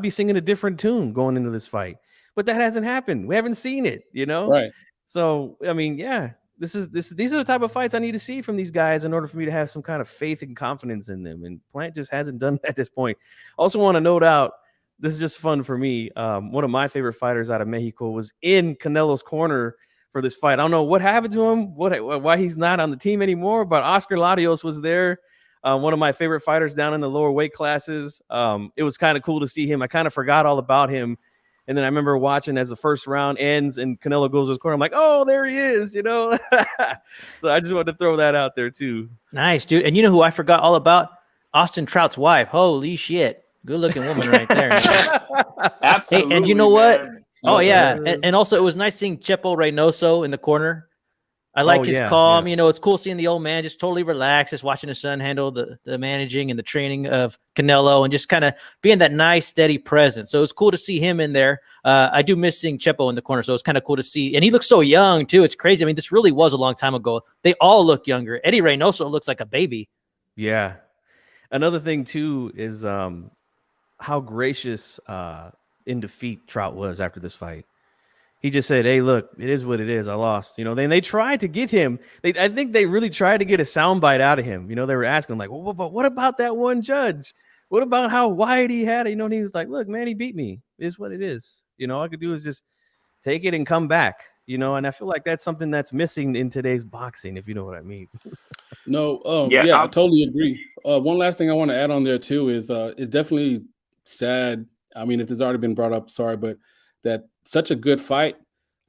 singing a different tune going into this fight. But that hasn't happened. We haven't seen it, Right. So, I mean, yeah, these are the type of fights I need to see from these guys in order for me to have some kind of faith and confidence in them. And Plant just hasn't done that at this point. Also want to note out, this is just fun for me. One of my favorite fighters out of Mexico was in Canelo's corner for this fight. I don't know what happened to him, why he's not on the team anymore, but Oscar Larios was there. One of my favorite fighters down in the lower weight classes. It was kind of cool to see him. I kind of forgot all about him. And then I remember watching as the first round ends and Canelo goes to his corner. I'm like, oh, there he is, So I just wanted to throw that out there too. Nice, dude. And you know who I forgot all about? Austin Trout's wife. Holy shit. Good looking woman right there. Absolutely. Hey, and you know what? Man. Oh, yeah. And also it was nice seeing Chepo Reynoso in the corner. I like his calm. Yeah. It's cool seeing the old man just totally relaxed, just watching his son handle the managing and the training of Canelo and just kind of being that nice, steady presence. So it's cool to see him in there. I do miss seeing Chepo in the corner, so it's kind of cool to see. And he looks so young, too. It's crazy. I mean, this really was a long time ago. They all look younger. Eddie Reynoso looks like a baby. Yeah. Another thing, too, is how gracious in defeat Trout was after this fight. He just said, hey, look, it is what it is. I lost. Then they tried to get him. I think they really tried to get a soundbite out of him. They were asking him, like, well, but what about that one judge? What about how wide he had it? And he was like, look, man, he beat me. is what it is. All I could do is just take it and come back. And I feel like that's something that's missing in today's boxing, if you know what I mean. No, Yeah, I totally agree. One last thing I want to add on there too is it's definitely sad. I mean, if it's already been brought up, sorry, but that such a good fight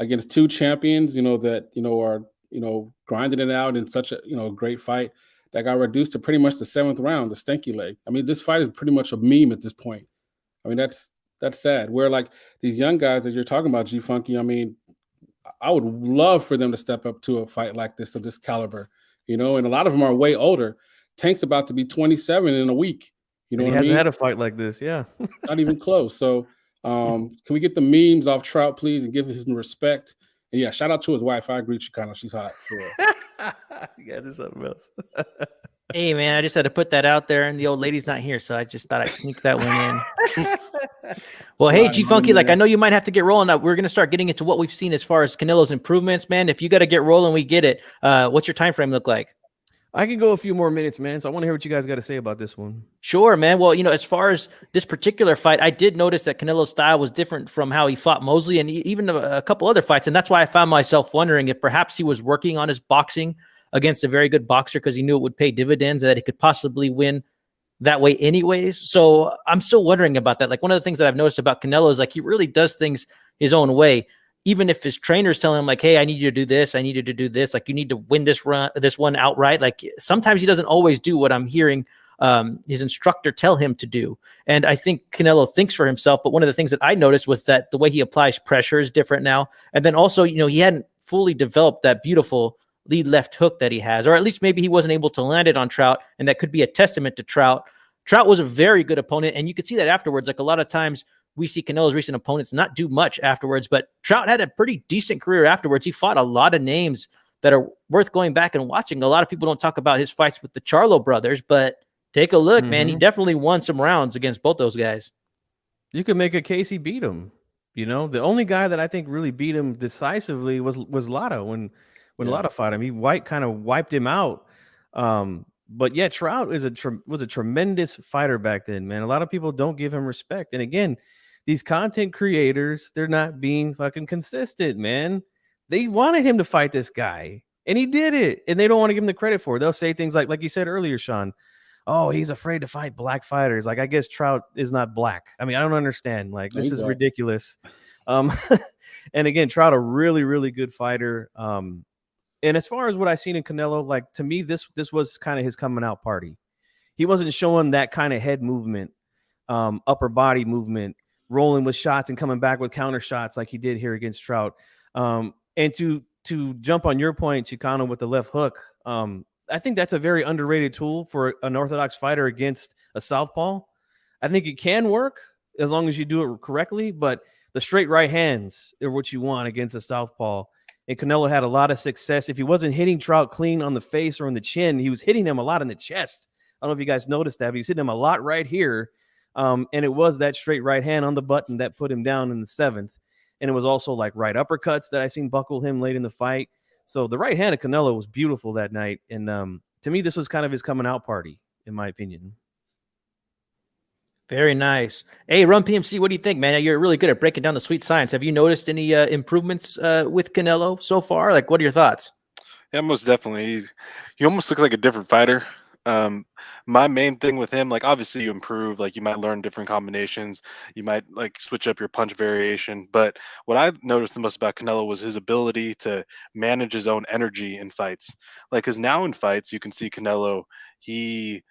against two champions, that are grinding it out in such a great fight that got reduced to pretty much the 7th round, the stinky leg. I mean, this fight is pretty much a meme at this point. I mean, that's sad. Where like these young guys that you're talking about, Gfunky, I mean, I would love for them to step up to a fight like this of this caliber, and a lot of them are way older. Tank's about to be 27 in a week. You know he what I mean? hasn't had a fight like this, yeah. Not even close. So can we get the memes off Trout, please, and give him some respect? And yeah, shout out to his wife. I agree, Chicano. She's hot. For real. Yeah, there's something else. Hey, man, I just had to put that out there, and the old lady's not here, so I just thought I'd sneak that one in. Well, hey, Gfunky, like I know you might have to get rolling. We're going to start getting into what we've seen as far as Canelo's improvements, man. If you got to get rolling, we get it. What's your time frame look like? I can go a few more minutes, man. So I want to hear what you guys got to say about this one. Sure, man. Well, as far as this particular fight, I did notice that Canelo's style was different from how he fought Mosley and even a couple other fights. And that's why I found myself wondering if perhaps he was working on his boxing against a very good boxer because he knew it would pay dividends and that he could possibly win that way anyways. So I'm still wondering about that. Like one of the things that I've noticed about Canelo is like he really does things his own way. Even if his trainers tell him like, hey, I need you to do this, I need you to do this, like you need to win this one outright. Like sometimes he doesn't always do what I'm hearing his instructor tell him to do. And I think Canelo thinks for himself. But one of the things that I noticed was that the way he applies pressure is different now. And then also, he hadn't fully developed that beautiful lead left hook that he has, or at least maybe he wasn't able to land it on Trout. And that could be a testament to Trout. Trout was a very good opponent. And you could see that afterwards. Like a lot of times we see Canelo's recent opponents not do much afterwards, but Trout had a pretty decent career afterwards. He fought a lot of names that are worth going back and watching. A lot of people don't talk about his fights with the Charlo brothers, but take a look, man. He definitely won some rounds against both those guys. You could make a case he beat him. The only guy that I think really beat him decisively was Lotto when Lotto fought him. He kind of wiped him out. But yeah, Trout was a tremendous fighter back then, man. A lot of people don't give him respect. And again, these content creators, they're not being fucking consistent, man. They wanted him to fight this guy, and he did it. And they don't want to give him the credit for it. They'll say things like you said earlier, Sean, oh, he's afraid to fight black fighters. Like, I guess Trout is not black. I mean, I don't understand. Like, this is ridiculous. And again, Trout, a really, really good fighter. And as far as what I've seen in Canelo, like to me, this was kind of his coming out party. He wasn't showing that kind of head movement, upper body movement, rolling with shots and coming back with counter shots like he did here against Trout. And to jump on your point, Chicano, with the left hook, I think that's a very underrated tool for an orthodox fighter against a southpaw. I think it can work as long as you do it correctly, but the straight right hands are what you want against a southpaw. And Canelo had a lot of success. If he wasn't hitting Trout clean on the face or on the chin, he was hitting him a lot in the chest. I don't know if you guys noticed that, but he was hitting him a lot right here. And it was that straight right hand on the button that put him down in the 7th. And it was also like right uppercuts that I seen buckle him late in the fight. So the right hand of Canelo was beautiful that night. And to me, this was kind of his coming out party, in my opinion. Very nice. Hey, Run PMC, what do you think, man? You're really good at breaking down the sweet science. Have you noticed any improvements with Canelo so far? Like, what are your thoughts? Yeah, most definitely. He almost looks like a different fighter. My main thing with him, like obviously you improve, like you might learn different combinations, you might like switch up your punch variation. But what I've noticed the most about Canelo was his ability to manage his own energy in fights. Like, because now in fights, you can see Canelo, he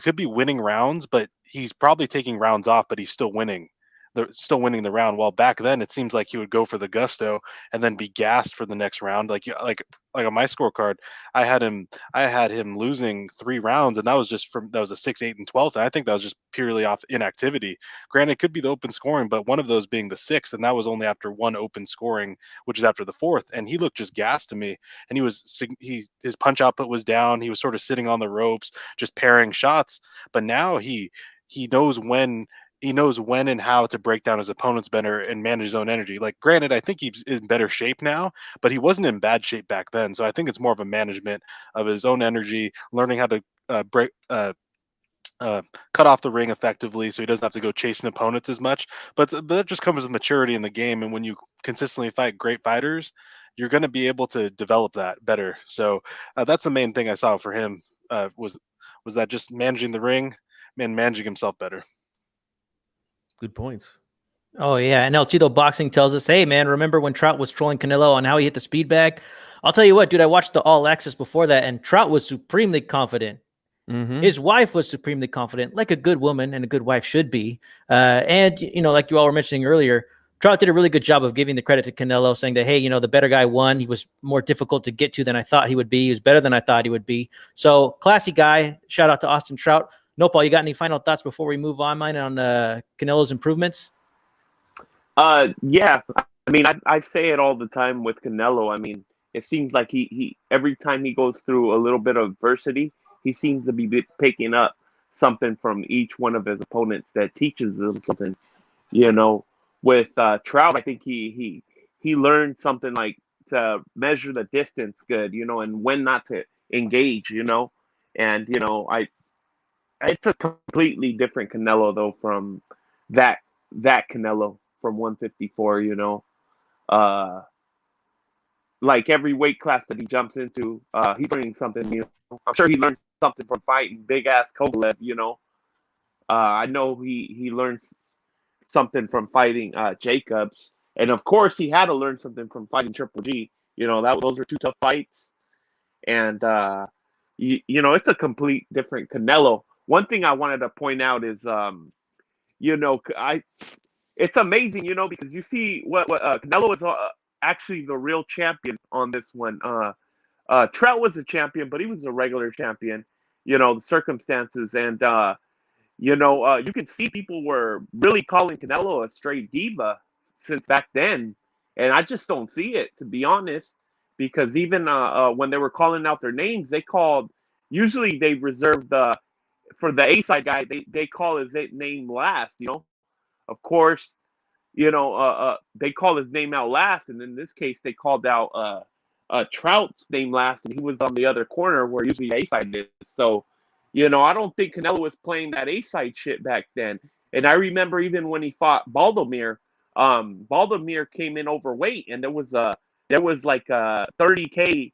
could be winning rounds, but he's probably taking rounds off, but he's still winning. They're still winning the round. While back then it seems like he would go for the gusto and then be gassed for the next round. Like on my scorecard, I had him losing 3 rounds, and that was a 6, 8, and 12th. And I think that was just purely off inactivity. Granted, it could be the open scoring, but one of those being the 6th, and that was only after one open scoring, which is after the 4th. And he looked just gassed to me. And his punch output was down. He was sort of sitting on the ropes, just pairing shots. But now he knows when. He knows when and how to break down his opponents better and manage his own energy. Like, granted, I think he's in better shape now, but he wasn't in bad shape back then. So I think it's more of a management of his own energy, learning how to cut off the ring effectively, so he doesn't have to go chasing opponents as much. But that just comes with maturity in the game, and when you consistently fight great fighters, you're going to be able to develop that better. So that's the main thing I saw for him, was that just managing the ring and managing himself better. Good points. Oh, yeah. And El Chido Boxing tells us, hey, man, remember when Trout was trolling Canelo on how he hit the speed bag? I'll tell you what, dude, I watched the All Access before that, and Trout was supremely confident. Mm-hmm. His wife was supremely confident, like a good woman and a good wife should be. And, you know, like you all were mentioning earlier, Trout did a really good job of giving the credit to Canelo, saying that, hey, you know, the better guy won. He was more difficult to get to than I thought he would be. He was better than I thought he would be. So, classy guy. Shout out to Austin Trout. Nopal, you got any final thoughts before we move on, mine, on Canelo's improvements? Yeah. I mean, I say it all the time with Canelo. I mean, it seems like he every time he goes through a little bit of adversity, he seems to be picking up something from each one of his opponents that teaches him something. You know, with Trout, I think he learned something like to measure the distance good, you know, and when not to engage, you know. And, you know, it's a completely different Canelo though from that Canelo from 154, you know. Like every weight class that he jumps into, he's learning something new. I'm sure he learned something from fighting big ass Kovalev, you know. I know he learns something from fighting Jacobs, and of course he had to learn something from fighting Triple G. You know, those are two tough fights, and you know, it's a complete different Canelo. One thing I wanted to point out is, you know, it's amazing, you know, because you see what Canelo is actually the real champion on this one. Trout was a champion, but he was a regular champion. You know, the circumstances, and you know, you can see people were really calling Canelo a straight diva since back then, and I just don't see it, to be honest. Because even when they were calling out their names, they called. Usually, they reserve for the A side guy. They call his name last. You know, of course, you know, they call his name out last, and in this case, they called out Trout's name last, and he was on the other corner where usually A side is. So, you know, I don't think Canelo was playing that A side shit back then. And I remember even when he fought Baldomir, Baldomir came in overweight, and there was like a 30K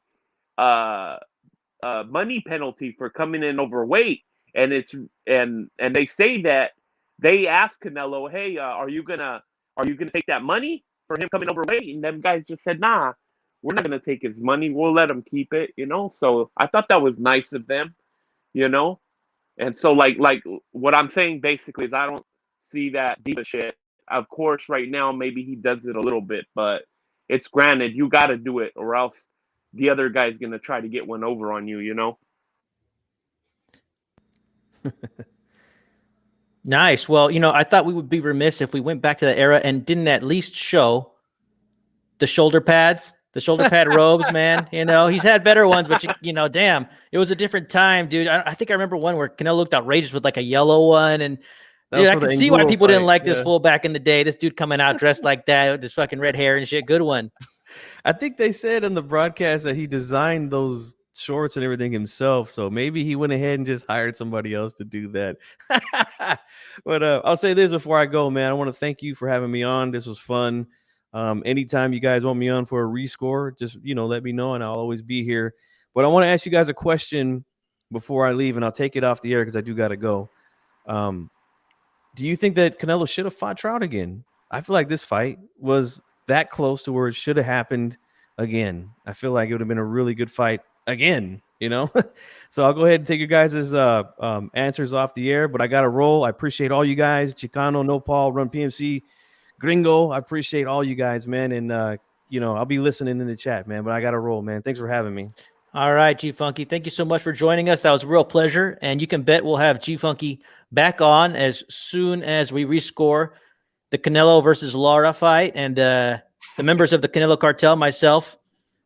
money penalty for coming in overweight, and they say that they asked Canelo, hey, are you gonna take that money for him coming overweight? And them guys just said, nah, we're not gonna take his money. We'll let him keep it, you know. So I thought that was nice of them, you know. And so like what I'm saying basically is I don't see that diva shit. Of course, right now maybe he does it a little bit, but it's granted you got to do it, or else the other guy's gonna try to get one over on you, you know. Nice. Well, you know, I thought we would be remiss if we went back to that era and didn't at least show the shoulder pads, the shoulder pad robes, man. You know, he's had better ones, but you know, damn, it was a different time, dude. I think I remember one where Canelo looked outrageous with like a yellow one, and dude, I can see why people didn't like this fool back in the day. This dude coming out dressed like that with this fucking red hair and shit. Good one. I think they said in the broadcast that he designed those shorts and everything himself, so maybe he went ahead and just hired somebody else to do that. But I'll say this before I go, man. I want to thank you for having me on. This was fun. Anytime you guys want me on for a rescore, just, you know, let me know and I'll always be here. But I want to ask you guys a question before I leave, and I'll take it off the air because I do got to go. Do you think that Canelo should have fought Trout again? I feel like this fight was that close to where it should have happened again. I feel like it would have been a really good fight again, you know. So I'll go ahead and take your guys' answers off the air, but I got to roll. I appreciate all you guys. Chicano, Nopal, Run PMC, Gringo. I appreciate all you guys, man. And, you know, I'll be listening in the chat, man, but I got to roll, man. Thanks for having me. All right, Gfunky. Thank you so much for joining us. That was a real pleasure. And you can bet we'll have Gfunky back on as soon as we rescore the Canelo versus Lara fight. And the members of the Canelo cartel, myself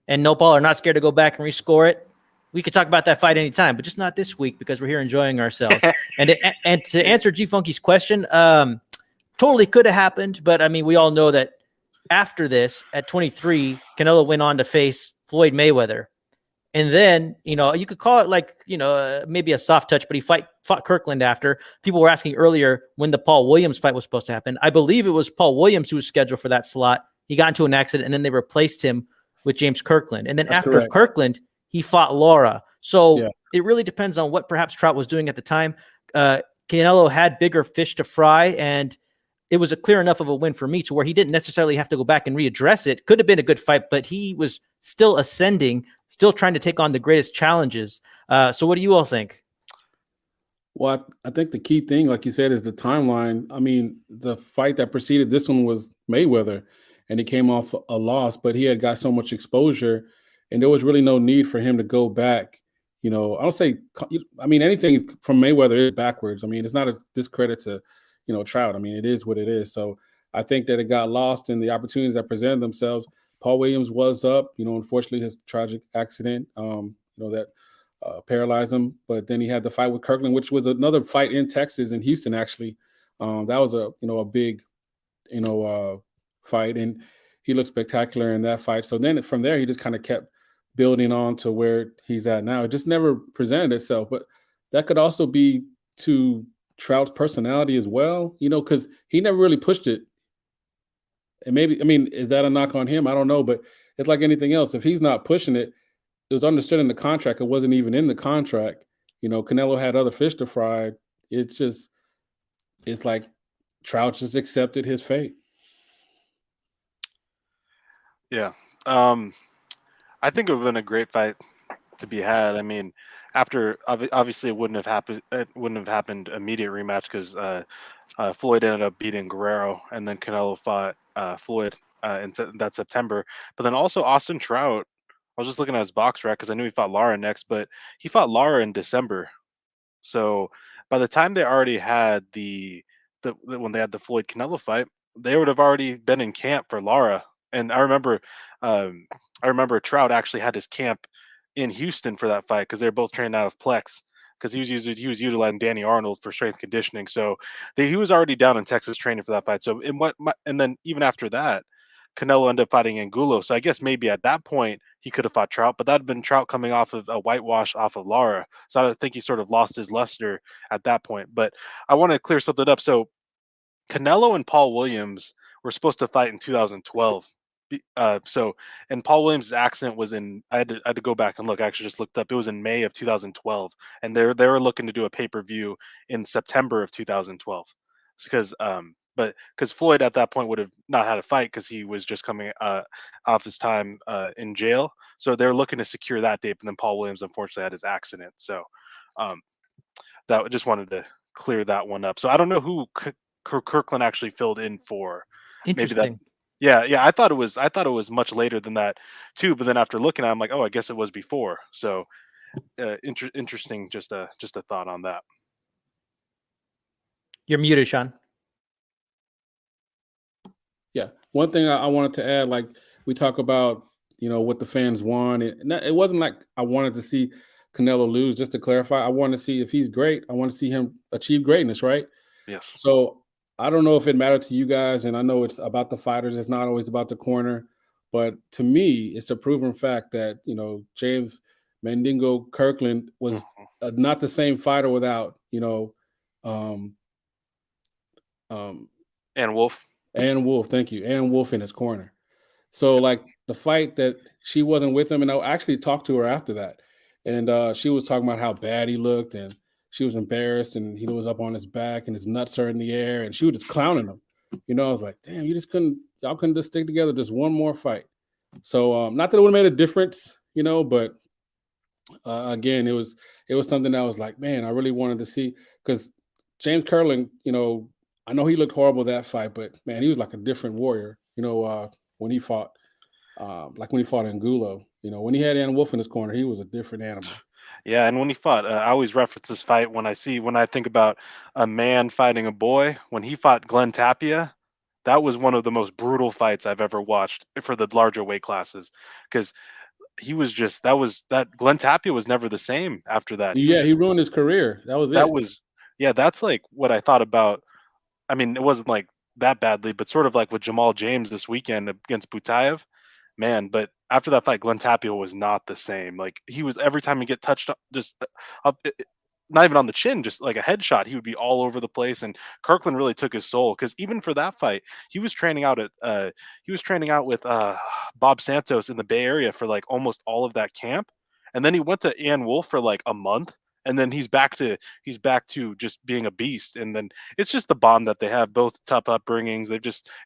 and Nopal, are not scared to go back and rescore it. We could talk about that fight anytime, but just not this week because we're here enjoying ourselves. and to answer Gfunky's question, totally could have happened. But I mean, we all know that after this, at 23, Canelo went on to face Floyd Mayweather. And then, you could call it like, maybe a soft touch, but he fought Kirkland after. People were asking earlier when the Paul Williams fight was supposed to happen. I believe it was Paul Williams who was scheduled for that slot. He got into an accident, and then they replaced him with James Kirkland. And then That's after correct. Kirkland, he fought Lara. So Yeah. it really depends on what perhaps Trout was doing at the time. Canelo had bigger fish to fry, and it was a clear enough of a win for me to where he didn't necessarily have to go back and readdress it. Could have been a good fight, but he was still ascending, still trying to take on the greatest challenges. So what do you all think? Well, I think the key thing, like you said, is the timeline. I mean, the fight that preceded this one was Mayweather, and he came off a loss, but he had got so much exposure, and there was really no need for him to go back. I don't say, I mean, anything from Mayweather is backwards. I mean, it's not a discredit to, Trout. I mean, it is what it is. So I think that it got lost in the opportunities that presented themselves. Paul Williams was up, unfortunately, his tragic accident, that paralyzed him. But then he had the fight with Kirkland, which was another fight in Texas, in Houston, actually. That was a big, fight, and he looked spectacular in that fight. So then from there, he just kind of kept building on to where he's at now. It just never presented itself, but that could also be to Trout's personality as well, because he never really pushed it. And maybe, I mean, is that a knock on him? I don't know, but it's like anything else. If he's not pushing it, it was understood in the contract. It wasn't even in the contract. Canelo had other fish to fry. It's like Trout just accepted his fate. Yeah. I think it would have been a great fight to be had. I mean, after obviously it wouldn't have happened. It wouldn't have happened immediate rematch because Floyd ended up beating Guerrero, and then Canelo fought Floyd in that September. But then also Austin Trout. I was just looking at his box rack because I knew he fought Lara next, but he fought Lara in December. So by the time they already had when they had the Floyd Canelo fight, they would have already been in camp for Lara. And I remember Trout actually had his camp in Houston for that fight because they were both trained out of Plex because he was utilizing Danny Arnold for strength conditioning. So he was already down in Texas training for that fight. So and then even after that, Canelo ended up fighting Angulo. So I guess maybe at that point he could have fought Trout, but that'd been Trout coming off of a whitewash off of Lara. So I don't think he sort of lost his luster at that point. But I want to clear something up. So Canelo and Paul Williams were supposed to fight in 2012. And Paul Williams' accident was in. I had to go back and look. I actually just looked up. It was in May of 2012, and they were looking to do a pay-per-view in September of 2012, because Floyd at that point would have not had a fight because he was just coming off his time in jail. So they're looking to secure that date, and then Paul Williams unfortunately had his accident. So that just wanted to clear that one up. So I don't know who Kirkland actually filled in for. Interesting. Maybe that. Yeah. I thought it was much later than that too. But then after looking at it, I'm like, oh, I guess it was before. So interesting. Just a thought on that. You're muted, Sean. Yeah. One thing I wanted to add, like we talk about, what the fans want. It wasn't like I wanted to see Canelo lose. Just to clarify, I want to see if he's great. I want to see him achieve greatness, right? Yes. So I don't know if it mattered to you guys, and I know it's about the fighters. It's not always about the corner. But to me, it's a proven fact that, James Mandingo Kirkland was not the same fighter without, and Wolf. And Wolf, thank you. And Wolf in his corner. So, like, the fight that she wasn't with him, and I actually talked to her after that. And she was talking about how bad he looked, and she was embarrassed, and he was up on his back, and his nuts are in the air, and she was just clowning him. I was like, damn, y'all couldn't just stick together just one more fight. So, not that it would have made a difference, but again, it was something that I was like, man, I really wanted to see, because James Kirkland, I know he looked horrible that fight, but man, he was like a different warrior, when he fought, like when he fought Angulo, when he had Ann Wolf in his corner, he was a different animal. Yeah, and when he fought, I always reference this fight when I think about a man fighting a boy. When he fought Glenn Tapia, that was one of the most brutal fights I've ever watched for the larger weight classes, because he was just that Glenn Tapia was never the same after that. He ruined his career. That was it. That's like what I thought about. I mean, it wasn't like that badly, but sort of like with Jamal James this weekend against Butayev. man. But after that fight, Glenn Tapio was not the same. Like he was every time he get touched just up, not even on the chin, just like a headshot, he would be all over the place. And Kirkland really took his soul because even for that fight, he was training out with Bob Santos in the Bay Area for like almost all of that camp, and then he went to Ian Wolf for like a month, and then he's back to just being a beast. And then it's just the bond that they have, both tough upbringings.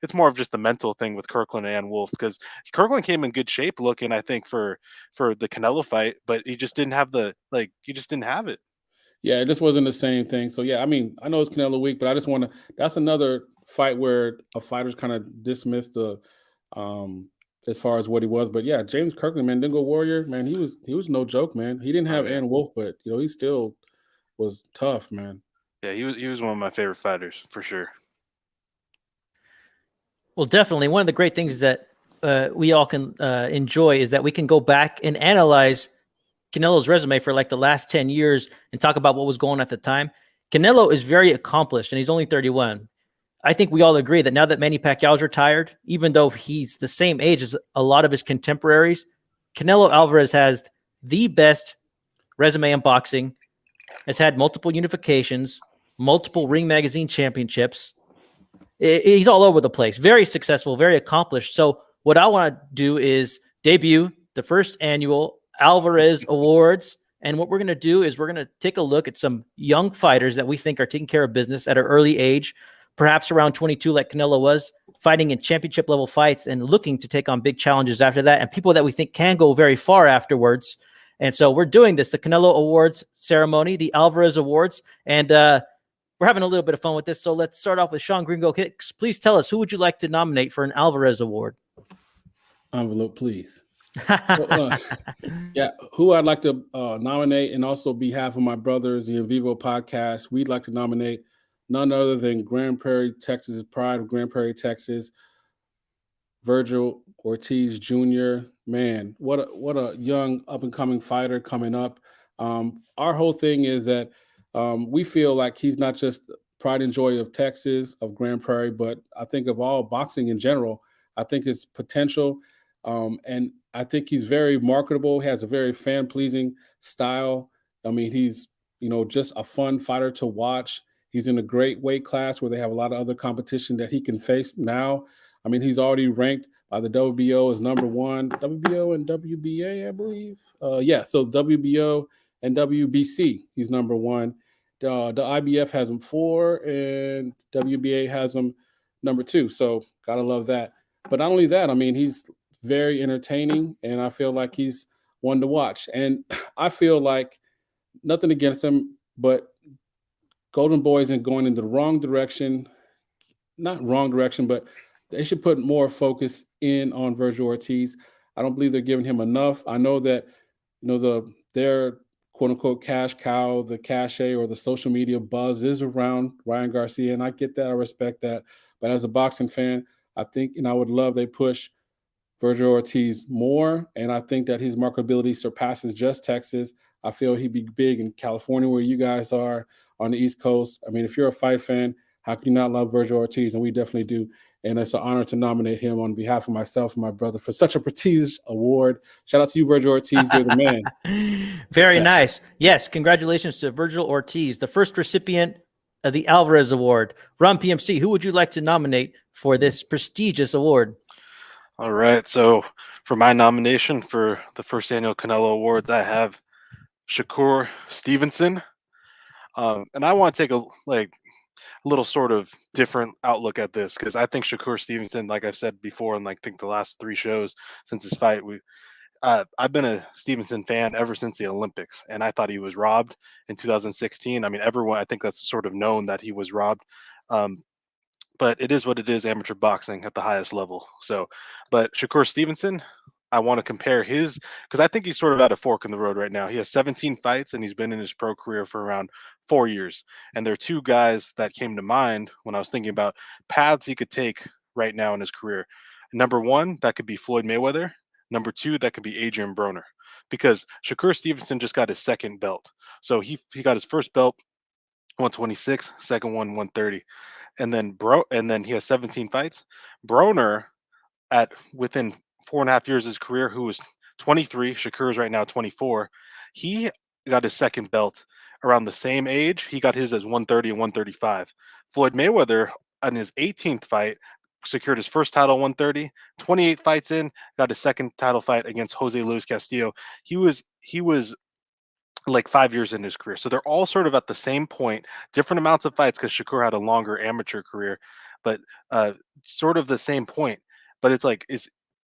It's more of just the mental thing with Kirkland and Wolf, because Kirkland came in good shape looking, I think, for the Canelo fight, but he just didn't have it. Yeah, it just wasn't the same thing. So yeah, I mean, I know it's Canelo week, but I just want to. That's another fight where a fighter's kind of dismissed the, as far as what he was. But yeah, James Kirkland, man, Dingo Warrior, man, he was no joke, man. He didn't have Ann Wolf, but he still was tough, man. Yeah, he was one of my favorite fighters for sure. Well, definitely. One of the great things that we all can enjoy is that we can go back and analyze Canelo's resume for like the last 10 years and talk about what was going on at the time. Canelo is very accomplished, and he's only 31. I think we all agree that now that Manny Pacquiao's retired, even though he's the same age as a lot of his contemporaries, Canelo Alvarez has the best resume in boxing, has had multiple unifications, multiple Ring Magazine championships. He's all over the place, very successful, very accomplished. So what I want to do is debut the first annual Alvarez Awards. And what we're going to do is we're going to take a look at some young fighters that we think are taking care of business at an early age, perhaps around 22 like Canelo was, fighting in championship level fights and looking to take on big challenges after that, and people that we think can go very far afterwards. And so we're doing this, the Canelo Awards ceremony, the Alvarez Awards, and we're having a little bit of fun with this. So let's start off with Sean Gringo Hicks. Please tell us, who would you like to nominate for an Alvarez Award? Envelope, please. Yeah, who I'd like to nominate, and also on behalf of my brothers, the In Vivo podcast, we'd like to nominate none other than Grand Prairie, Texas, pride of Grand Prairie, Texas, Virgil Ortiz Jr. Man, what a young up-and-coming fighter coming up. Our whole thing is that we feel like he's not just pride and joy of Texas, of Grand Prairie, but I think of all boxing in general. I think his potential, and I think he's very marketable. He has a very fan-pleasing style. I mean, he's, just a fun fighter to watch. He's in a great weight class where they have a lot of other competition that he can face now. I mean, he's already ranked by the WBO as number one. WBO and WBA, I believe. So WBO and WBC, he's number one. The IBF has him 4, and WBA has him number 2. So gotta love that. But not only that, I mean, he's very entertaining, and I feel like he's one to watch. And I feel like, nothing against him, but Golden Boys are going in the wrong direction. Not wrong direction, but they should put more focus in on Virgil Ortiz. I don't believe they're giving him enough. I know that, their quote unquote cash cow, the cachet or the social media buzz is around Ryan Garcia, and I get that. I respect that. But as a boxing fan, I think, I would love they push Virgil Ortiz more, and I think that his marketability surpasses just Texas. I feel he'd be big in California, where you guys are on the East Coast. I mean, if you're a fight fan, how can you not love Virgil Ortiz? And we definitely do. And it's an honor to nominate him on behalf of myself and my brother for such a prestigious award. Shout out to you, Virgil Ortiz. You're the man. Very nice. Yes, congratulations to Virgil Ortiz, the first recipient of the Alvarez Award. Ron PMC, who would you like to nominate for this prestigious award? All right. So for my nomination for the first annual Canelo Awards, I have Shakur Stevenson. And I want to take a little sort of different outlook at this, because I think Shakur Stevenson, like I've said before, and I think the last 3 shows since his fight, I've been a Stevenson fan ever since the Olympics, and I thought he was robbed in 2016. I mean, everyone, I think that's sort of known that he was robbed. But it is what it is, amateur boxing at the highest level. So, but Shakur Stevenson, I want to compare his, because I think he's sort of at a fork in the road right now. He has 17 fights, and he's been in his pro career for around 4 years. And there are 2 guys that came to mind when I was thinking about paths he could take right now in his career. Number 1, that could be Floyd Mayweather. Number 2, that could be Adrian Broner, because Shakur Stevenson just got his 2nd belt. So he got his first belt 126, second one 130. And then he has 17 fights. Broner, at within 4.5 years of his career, who was 23. Shakur is right now 24. He got his second belt around the same age. He got his as 130 and 135. Floyd Mayweather, on his 18th fight, secured his first title 130. 28 fights in, got his second title fight against Jose Luis Castillo. He was like 5 years in his career. So they're all sort of at the same point, different amounts of fights because Shakur had a longer amateur career, but sort of the same point. But it's like,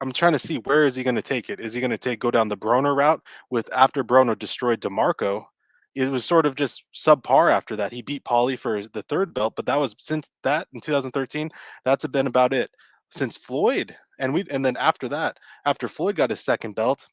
I'm trying to see, where is he going to take it? Is he going to go down the Broner route with, after Broner destroyed DeMarco? It was sort of just subpar after that. He beat Paulie for the third belt, but that was, since that in 2013, that's been about it. Since Floyd, and then after that, after Floyd got his second belt,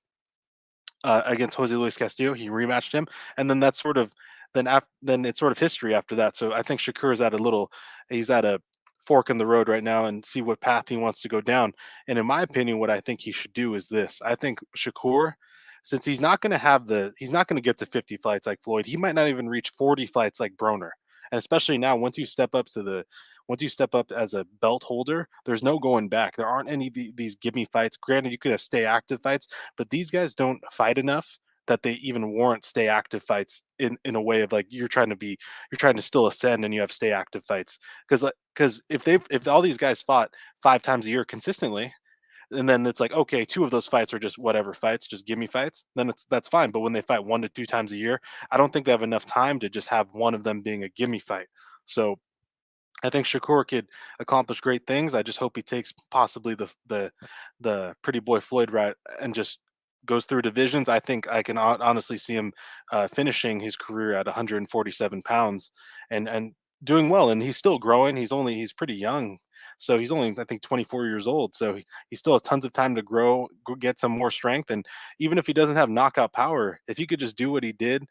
against Jose Luis Castillo, he rematched him, and then that's sort of then it's sort of history after that. So I think Shakur is he's at a fork in the road right now, and see what path he wants to go down. And in my opinion, what I think he should do is this. I think Shakur, since he's not going to get to 50 fights like Floyd, he might not even reach 40 fights like Broner. And especially now, once you step up as a belt holder, there's no going back. There aren't any these gimme fights. Granted, you could have stay active fights, but these guys don't fight enough that they even warrant stay active fights in a way of like, you're trying to still ascend and you have stay active fights. Because if all these guys fought 5 times a year consistently, and then it's like, okay, 2 of those fights are just whatever fights, just gimme fights, then that's fine. But when they fight 1 to 2 times a year, I don't think they have enough time to just have one of them being a gimme fight. So I think Shakur could accomplish great things. I just hope he takes possibly the pretty boy Floyd route and just goes through divisions. I think I can honestly see him finishing his career at 147 pounds and doing well. And he's still growing. He's pretty young. So he's only, I think, 24 years old. So he still has tons of time to grow, get some more strength. And even if he doesn't have knockout power, if he could just do what he did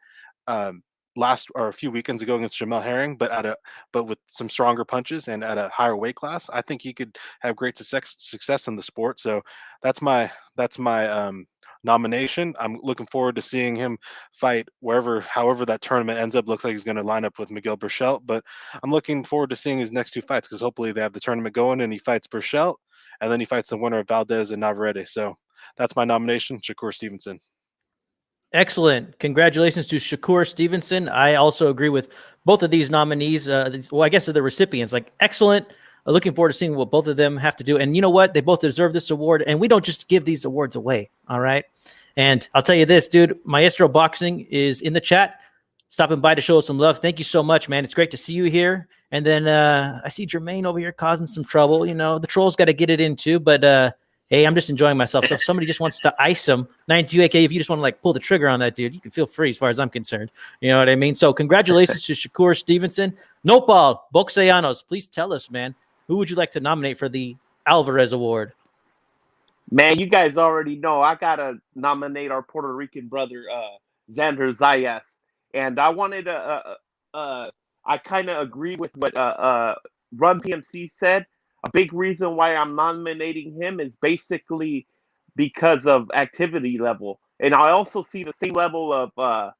last or a few weekends ago against Jamel Herring, but with some stronger punches and at a higher weight class, I think he could have great success in the sport. So that's my nomination. I'm looking forward to seeing him fight however that tournament ends up. Looks like he's going to line up with Miguel Burchelt, but I'm looking forward to seeing his next 2 fights, because hopefully they have the tournament going and he fights Burchelt, and then he fights the winner of Valdez and Navarrete. So that's my nomination, Shakur Stevenson. Excellent. Congratulations to Shakur Stevenson. I also agree with both of these nominees. I guess they're the recipients. Like, excellent. Looking forward to seeing what both of them have to do. And you know what? They both deserve this award. And we don't just give these awards away. All right. And I'll tell you this, dude. Maestro Boxing is in the chat, stopping by to show us some love. Thank you so much, man. It's great to see you here. And then I see Jermaine over here causing some trouble. You know, the trolls got to get it in too. But hey, I'm just enjoying myself. So if somebody just wants to ice him, 92 AK, if you just want to like pull the trigger on that dude, you can feel free as far as I'm concerned. You know what I mean? So congratulations to Shakur Stevenson. Nopal Boxeanos, please tell us, man, who would you like to nominate for the Alvarez Award? Man, you guys already know I gotta nominate our Puerto Rican brother, Xander Zayas, and I wanted to. I kind of agree with what Run PMC said. A big reason why I'm nominating him is basically because of activity level, and I also see the same level of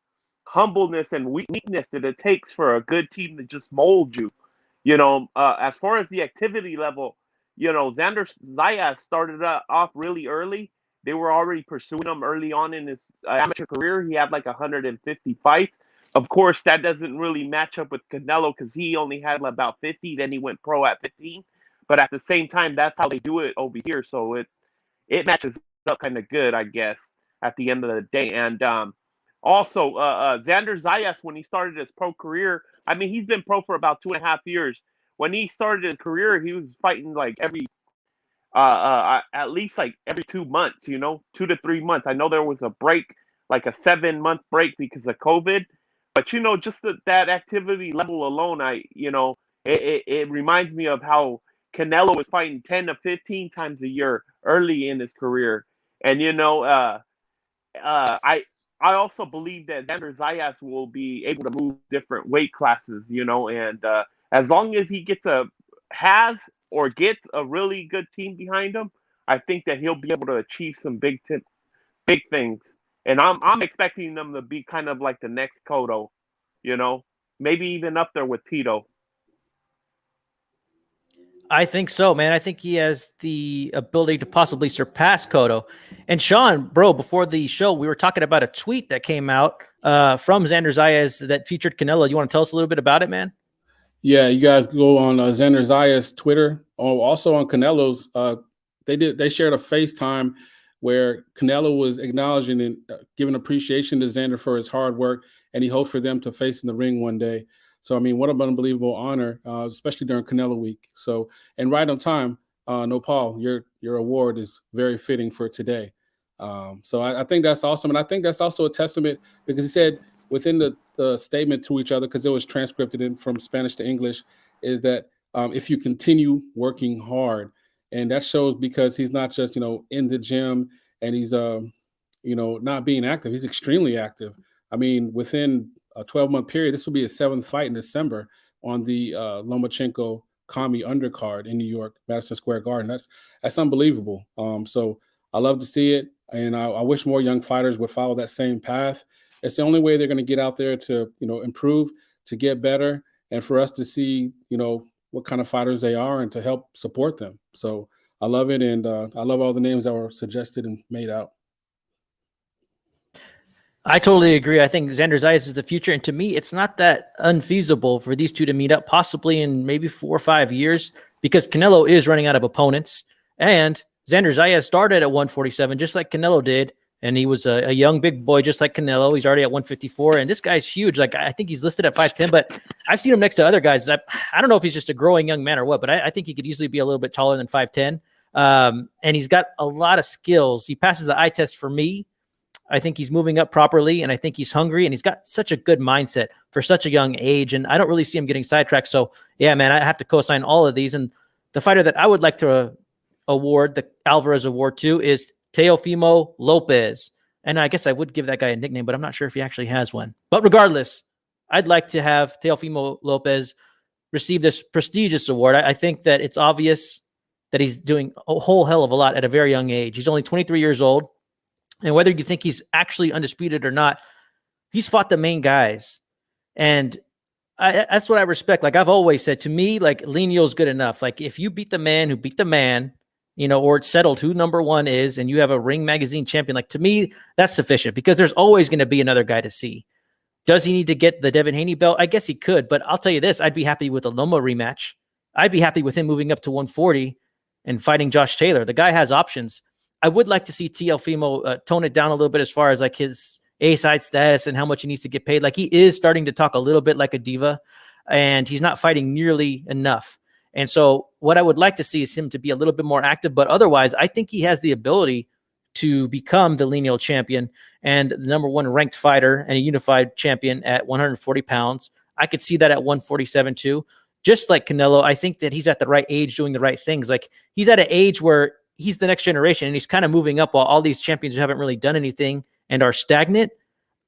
humbleness and weakness that it takes for a good team to just mold you. You know, as far as the activity level, you know, Xander Zayas started off really early. They were already pursuing him early on in his amateur career. He had like 150 fights. Of course, that doesn't really match up with Canelo because he only had about 50. Then he went pro at 15. But at the same time, that's how they do it over here. So it matches up kind of good, I guess, at the end of the day. And also, Xander Zayas, when he started his pro career, I mean, he's been pro for about 2.5 years. When he started his career, he was fighting like at least like every 2 months, you know, 2 to 3 months. I know there was a break, like a 7-month break because of COVID. But, you know, just that activity level alone, it reminds me of how Canelo was fighting 10 to 15 times a year early in his career. And, you know, I also believe that Xander Zayas will be able to move different weight classes, you know, and as long as he gets a really good team behind him, I think that he'll be able to achieve some big things. And I'm expecting them to be kind of like the next Cotto, you know, maybe even up there with Tito. I think so, man. I think he has the ability to possibly surpass Cotto. And Sean, bro, before the show, we were talking about a tweet that came out from Xander Zayas that featured Canelo. You want to tell us a little bit about it, man? Yeah, you guys go on Xander Zayas' Twitter, also on Canelo's. They shared a FaceTime where Canelo was acknowledging and giving appreciation to Xander for his hard work, and he hopes for them to face in the ring one day. So, I mean, what an unbelievable honor, especially during Canelo Week. So, and right on time, Nopal, your award is very fitting for today. So I think that's awesome, and I think that's also a testament because he said within the statement to each other, because it was transcribed in from Spanish to English, is that if you continue working hard, and that shows because he's not just in the gym and he's not being active. He's extremely active. I mean, within a 12-month period, this will be his 7th fight in December on the Lomachenko Kami undercard in New York, Madison Square Garden. That's unbelievable. So I love to see it, and I wish more young fighters would follow that same path. It's the only way they're going to get out there to improve, to get better, and for us to see what kind of fighters they are and to help support them. So I love it, and I love all the names that were suggested and made out. I totally agree. I think Xander Zayas is the future. And to me, it's not that unfeasible for these two to meet up possibly in maybe 4 or 5 years because Canelo is running out of opponents. And Xander Zayas started at 147, just like Canelo did. And he was a young big boy, just like Canelo. He's already at 154. And this guy's huge. Like, I think he's listed at 5'10", but I've seen him next to other guys. I don't know if he's just a growing young man or what, but I think he could easily be a little bit taller than 5'10". And he's got a lot of skills. He passes the eye test for me. I think he's moving up properly, and I think he's hungry, and he's got such a good mindset for such a young age, and I don't really see him getting sidetracked. So, yeah, man, I have to co-sign all of these. And the fighter that I would like to award the Alvarez award to is Teofimo Lopez. And I guess I would give that guy a nickname, but I'm not sure if he actually has one. But regardless, I'd like to have Teofimo Lopez receive this prestigious award. I think that it's obvious that he's doing a whole hell of a lot at a very young age. He's only 23 years old. And whether you think he's actually undisputed or not, he's fought the main guys. And that's what I respect. Like I've always said, to me, like Lenio is good enough. Like if you beat the man who beat the man, or it's settled who number one is, and you have a Ring Magazine champion, like to me, that's sufficient because there's always going to be another guy to see. Does he need to get the Devin Haney belt? I guess he could, but I'll tell you this, I'd be happy with a Loma rematch. I'd be happy with him moving up to 140 and fighting Josh Taylor. The guy has options. I would like to see Teofimo tone it down a little bit as far as like his A-side status and how much he needs to get paid. Like he is starting to talk a little bit like a diva, and he's not fighting nearly enough. And so what I would like to see is him to be a little bit more active, but otherwise I think he has the ability to become the lineal champion and the number one ranked fighter and a unified champion at 140 pounds. I could see that at 147 too. Just like Canelo, I think that he's at the right age doing the right things. Like he's at an age where he's the next generation and he's kind of moving up while all these champions who haven't really done anything and are stagnant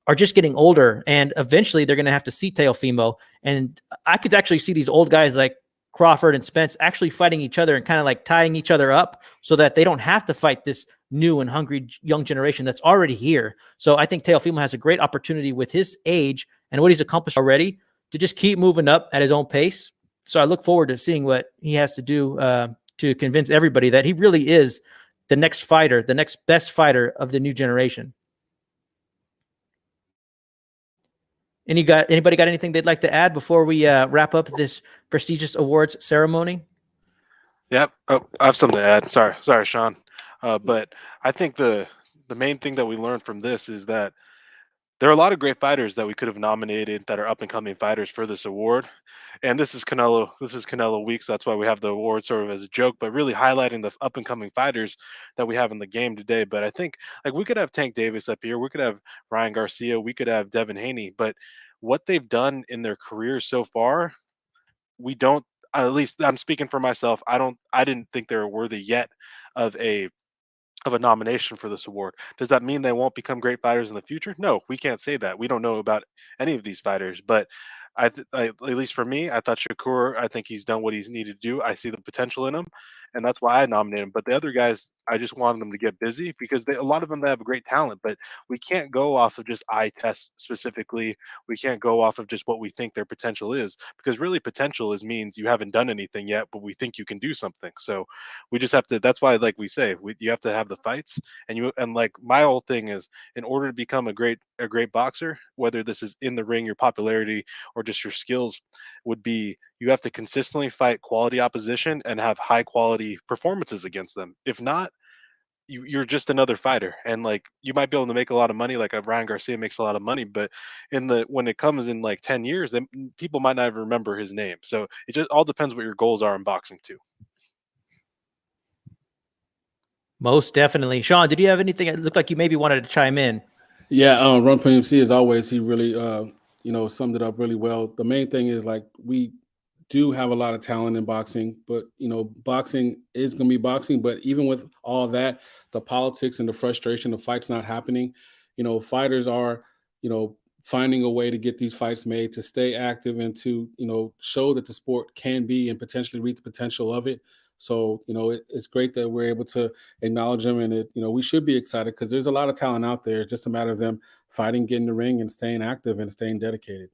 are just getting older. And eventually they're going to have to see Teofimo. And I could actually see these old guys like Crawford and Spence actually fighting each other and kind of like tying each other up so that they don't have to fight this new and hungry young generation that's already here. So I think Teofimo has a great opportunity with his age and what he's accomplished already to just keep moving up at his own pace. So I look forward to seeing what he has to do to convince everybody that he really is the next fighter, the next best fighter of the new generation. Anybody got anything they'd like to add before we wrap up this prestigious awards ceremony? Yep. Oh, I have something to add. Sorry, Sean. But I think the main thing that we learned from this is that there are a lot of great fighters that we could have nominated that are up and coming fighters for this award. And this is Canelo week, so that's why we have the award sort of as a joke, but really highlighting the up and coming fighters that we have in the game today. But I think like we could have Tank Davis up here, we could have Ryan Garcia, we could have Devin Haney, but what they've done in their careers so far, we don't, at least I'm speaking for myself, I didn't think they were worthy yet of a nomination for this award. Does that mean they won't become great fighters in the future? No, we can't say that. We don't know about any of these fighters, but at least for me, I thought Shakur, I think he's done what he's needed to do. I see the potential in him, and that's why I nominated him. But the other guys, I just wanted them to get busy because a lot of them, they have great talent, but we can't go off of just eye tests specifically. We can't go off of just what we think their potential is, because really potential means you haven't done anything yet, but we think you can do something. So we just have to. That's why, like we say, you have to have the fights, and like my whole thing is, in order to become a great boxer, whether this is in the ring, your popularity, or just your skills, would be you have to consistently fight quality opposition and have high quality performances against them. If not, you're just another fighter, and like you might be able to make a lot of money, like Ryan Garcia makes a lot of money, but when it comes in like 10 years, then people might not even remember his name. So it just all depends what your goals are in boxing too. Most definitely. Sean, did you have anything? It looked like you maybe wanted to chime in. Yeah, Run PMC, as always, he really summed it up really well. The main thing is, like, we do have a lot of talent in boxing, but boxing is going to be boxing. But even with all that, the politics and the frustration of fights not happening, fighters are finding a way to get these fights made, to stay active, and to show that the sport can be and potentially reach the potential of it. So it's great that we're able to acknowledge them, and we should be excited because there's a lot of talent out there. It's just a matter of them fighting, getting in the ring, and staying active and staying dedicated.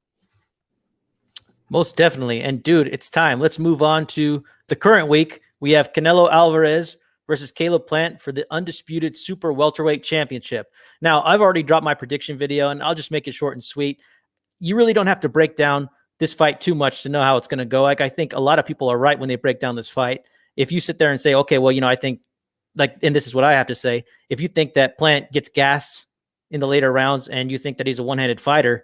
Most definitely. And dude, it's time. Let's move on to the current week. We have Canelo Alvarez versus Caleb Plant for the undisputed super welterweight championship. Now, I've already dropped my prediction video, and I'll just make it short and sweet. You really don't have to break down this fight too much to know how it's going to go. Like, I think a lot of people are right when they break down this fight. If you sit there and say, okay, well, I think, like, and this is what I have to say, if you think that Plant gets gassed in the later rounds and you think that he's a one-handed fighter,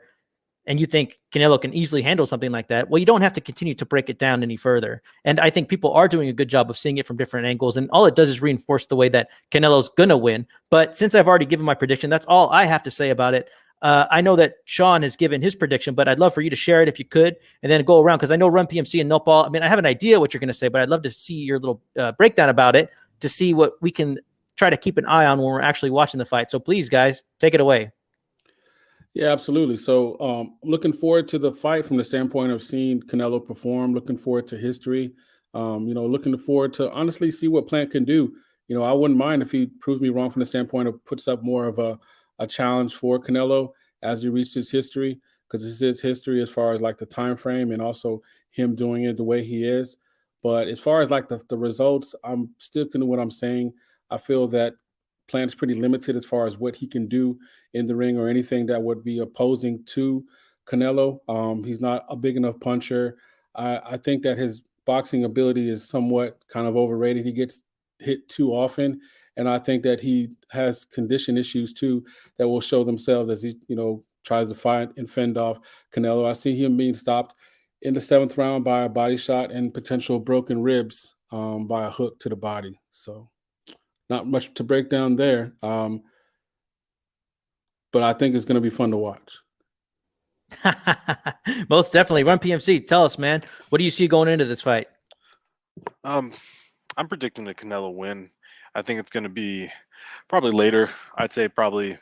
and you think Canelo can easily handle something like that, well, you don't have to continue to break it down any further. And I think people are doing a good job of seeing it from different angles, and all it does is reinforce the way that Canelo's going to win. But since I've already given my prediction, that's all I have to say about it. I know that Sean has given his prediction, but I'd love for you to share it if you could, and then go around, because I know Run PMC and Nopal, I mean, I have an idea what you're going to say, but I'd love to see your little breakdown about it to see what we can try to keep an eye on when we're actually watching the fight. So please, guys, take it away. Yeah, absolutely. So looking forward to the fight from the standpoint of seeing Canelo perform, looking forward to history, looking forward to honestly see what Plant can do. I wouldn't mind if he proves me wrong from the standpoint of puts up more of a challenge for Canelo as he reaches history, because this is history as far as like the time frame and also him doing it the way he is. But as far as like the results, I'm sticking to what I'm saying. I feel that Plant's pretty limited as far as what he can do in the ring or anything that would be opposing to Canelo. He's not a big enough puncher. I think that his boxing ability is somewhat kind of overrated. He gets hit too often, and I think that he has condition issues too that will show themselves as he tries to fight and fend off Canelo. I see him being stopped in the 7th round by a body shot and potential broken ribs by a hook to the body. So not much to break down there, but I think it's going to be fun to watch. Most definitely. Run PMC, tell us, man, what do you see going into this fight? I'm predicting a Canelo win. I think it's going to be probably later. I'd say probably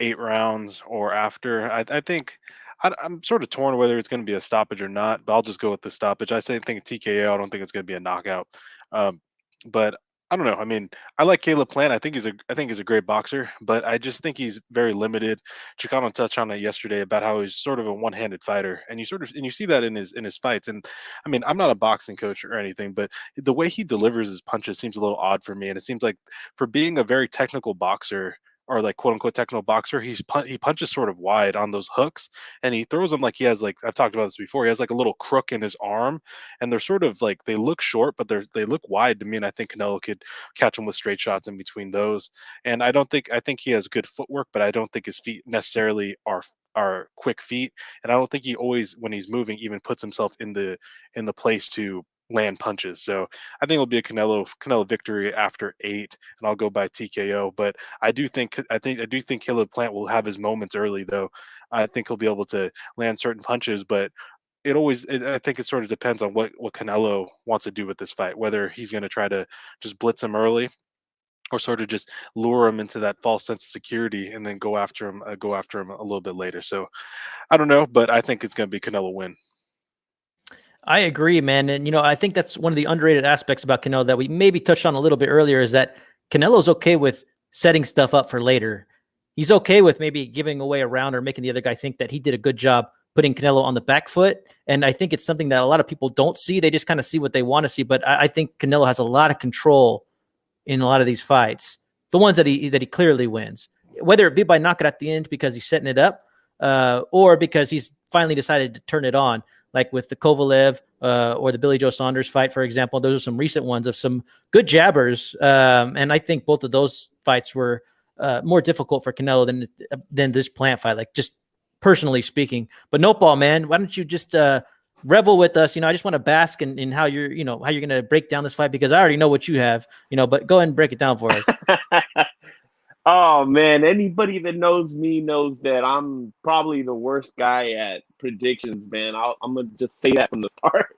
8 rounds or after. I think I'm sort of torn whether it's going to be a stoppage or not, but I'll just go with the stoppage. I think TKO. I don't think it's going to be a knockout. But I don't know. I mean, I like Caleb Plant. I think he's a great boxer, but I just think he's very limited. Chicano touched on it yesterday about how he's sort of a one-handed fighter, and you see that in his fights. And I mean, I'm not a boxing coach or anything, but the way he delivers his punches seems a little odd for me. And it seems like for being a very technical boxer, or like quote unquote technical boxer, he punches sort of wide on those hooks, and he throws them like he has, like I've talked about this before, he has like a little crook in his arm, and they're sort of like, they look short, but they look wide to me, and I think Canelo could catch him with straight shots in between those. And I think he has good footwork, but I don't think his feet necessarily are quick feet, and I don't think he always, when he's moving, even puts himself in the place to land punches. So I think it'll be a Canelo victory after 8, and I'll go by TKO. But I do think Caleb Plant will have his moments early, though. I think he'll be able to land certain punches, but I think it sort of depends on what Canelo wants to do with this fight, whether he's going to try to just blitz him early, or sort of just lure him into that false sense of security and then go after him a little bit later. So I don't know, but I think it's going to be Canelo win. I agree, man. And, I think that's one of the underrated aspects about Canelo that we maybe touched on a little bit earlier, is that Canelo's okay with setting stuff up for later. He's okay with maybe giving away a round or making the other guy think that he did a good job putting Canelo on the back foot. And I think it's something that a lot of people don't see. They just kind of see what they want to see. But I think Canelo has a lot of control in a lot of these fights, the ones that he clearly wins, whether it be by knocking at the end because he's setting it up, or because he's finally decided to turn it on, like with the Kovalev or the Billy Joe Saunders fight, for example. Those are some recent ones of some good jabbers. And I think both of those fights were more difficult for Canelo than this Plant fight, like just personally speaking. But Nopal, man, why don't you just revel with us? I just want to bask in how you're going to break down this fight, because I already know what you have, but go ahead and break it down for us. Oh man, anybody that knows me knows that I'm probably the worst guy at predictions, man. I'm gonna just say that from the start.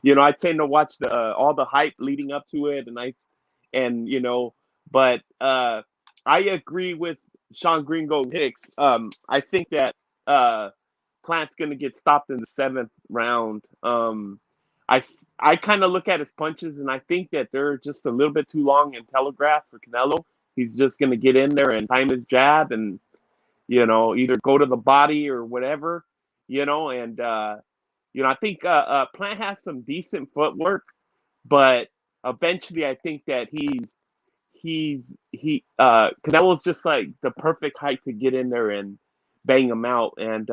I tend to watch all the hype leading up to it, but I agree with Sean Gringo Hicks. I think that Plant's gonna get stopped in the 7th round. I kind of look at his punches, and I think that they're just a little bit too long and telegraphed for Canelo. He's just going to get in there and time his jab and, either go to the body or whatever, and, I think Plant has some decent footwork, but eventually I think that Canelo's just like the perfect height to get in there and bang him out. And,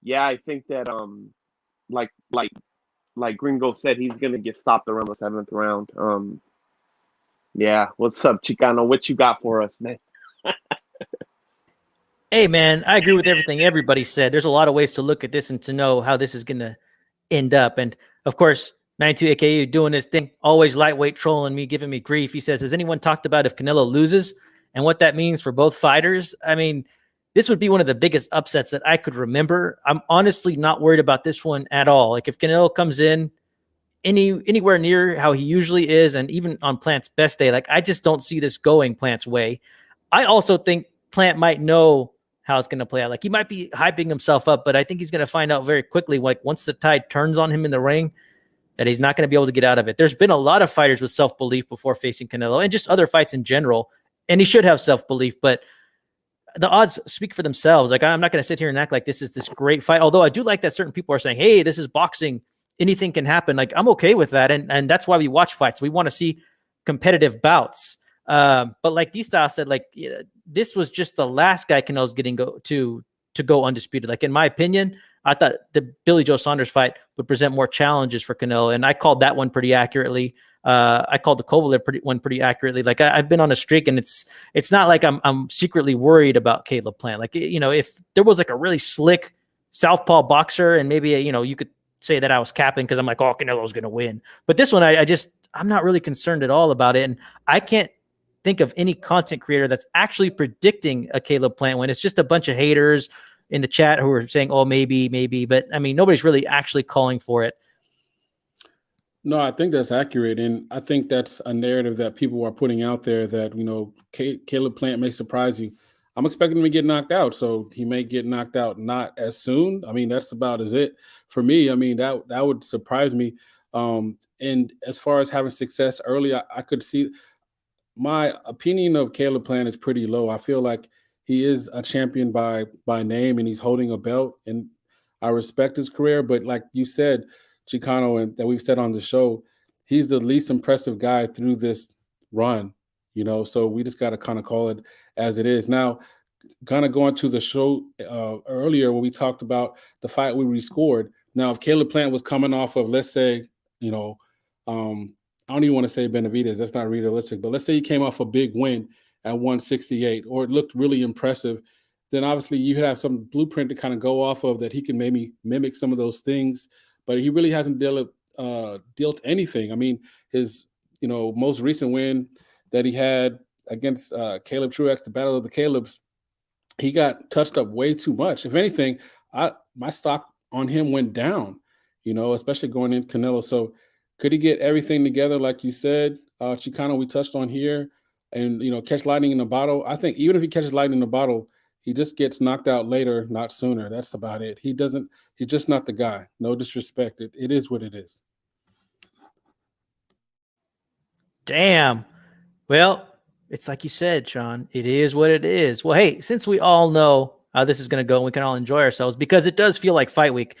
yeah, I think that, like Gringo said, he's going to get stopped around the 7th round. Yeah, what's up, Chicano? What you got for us, man? Hey, man, I agree with everything everybody said. There's a lot of ways to look at this and to know how this is going to end up. And, of course, 92 AKU doing this thing, always lightweight trolling me, giving me grief. He says, has anyone talked about if Canelo loses and what that means for both fighters? I mean, this would be one of the biggest upsets that I could remember. I'm honestly not worried about this one at all. Like, if Canelo comes in anywhere near how he usually is, and even on Plant's best day, like, I just don't see this going Plant's way. I also think Plant might know how it's going to play out. Like, he might be hyping himself up, but I think he's going to find out very quickly, like, once the tide turns on him in the ring, that he's not going to be able to get out of it. There's been a lot of fighters with self-belief before facing Canelo, and just other fights in general, and he should have self-belief, but the odds speak for themselves. Like, I'm not going to sit here and act like this is this great fight, although I do like that certain people are saying, hey, this is boxing, anything can happen. Like, I'm okay with that, and that's why we watch fights. We want to see competitive bouts. But like D-Style said, like, this was just the last guy Canelo's getting to go undisputed. Like, in my opinion, I thought the Billy Joe Saunders fight would present more challenges for Canelo, and I called that one pretty accurately. I called the Kovalev one pretty accurately. Like, I've been on a streak, and it's not like I'm secretly worried about Caleb Plant. Like, if there was like a really slick southpaw boxer, and maybe you could say that I was capping because I'm like, oh, Canelo's going to win. But this one, I'm not really concerned at all about it. And I can't think of any content creator that's actually predicting a Caleb Plant win. It's just a bunch of haters in the chat who are saying, oh, maybe. But I mean, nobody's really actually calling for it. No, I think that's accurate. And I think that's a narrative that people are putting out there that, Caleb Plant may surprise you. I'm expecting him to get knocked out, so he may get knocked out not as soon. I mean, that's about as it for me. I mean, that would surprise me. And as far as having success early, I could see my opinion of Caleb Plant is pretty low. I feel like he is a champion by name, and he's holding a belt, and I respect his career. But like you said, Chicano, and that we've said on the show, he's the least impressive guy through this run. So we just got to kind of call it as it is. Now, kind of going to the show earlier when we talked about the fight we rescored. Now, if Caleb Plant was coming off of, let's say, I don't even want to say Benavidez, that's not realistic, but let's say he came off a big win at 168, or it looked really impressive, then obviously you have some blueprint to kind of go off of that he can maybe mimic some of those things, but he really hasn't dealt anything. I mean, his most recent win that he had against Caleb Truex, the Battle of the Calebs, he got touched up way too much. If anything, my stock on him went down, especially going in Canelo. So could he get everything together, like you said, Chicano, we touched on here, and, catch lightning in a bottle? I think even if he catches lightning in a bottle, he just gets knocked out later, not sooner. That's about it. He's just not the guy. No disrespect. It is what it is. Damn. Well, it's like you said, Sean. It is what it is. Well, hey, since we all know how this is going to go, and we can all enjoy ourselves because it does feel like fight week.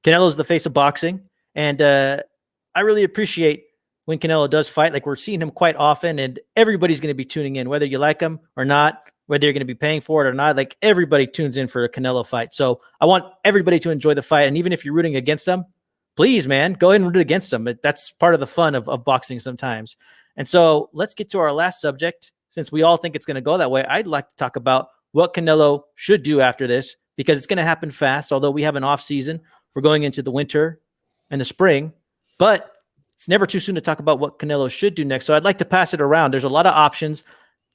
Canelo's the face of boxing, and I really appreciate when Canelo does fight. Like, we're seeing him quite often, and everybody's going to be tuning in, whether you like him or not, whether you're going to be paying for it or not. Like, everybody tunes in for a Canelo fight. So I want everybody to enjoy the fight, and even if you're rooting against them, please, man, go ahead and root against them. That's part of the fun of boxing sometimes. And so let's get to our last subject. Since we all think it's going to go that way, I'd like to talk about what Canelo should do after this, because it's going to happen fast. Although we have an off season, we're going into the winter and the spring, but it's never too soon to talk about what Canelo should do next. So I'd like to pass it around. There's a lot of options.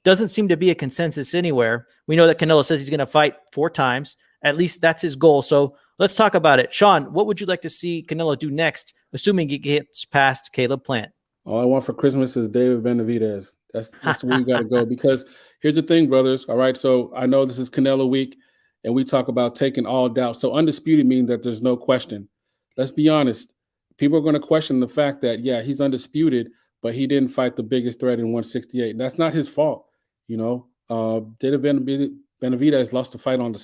Doesn't seem to be a consensus anywhere. We know that Canelo says he's going to fight 4 times. At least that's his goal. So let's talk about it. Sean, what would you like to see Canelo do next, assuming he gets past Caleb Plant? All I want for Christmas is David Benavidez. That's where you got to go. Because here's the thing, brothers. All right, so I know this is Canelo week, and we talk about taking all doubt. So undisputed means that there's no question. Let's be honest. People are going to question the fact that, yeah, he's undisputed, but he didn't fight the biggest threat in 168. That's not his fault. You know, David Benavidez lost the fight on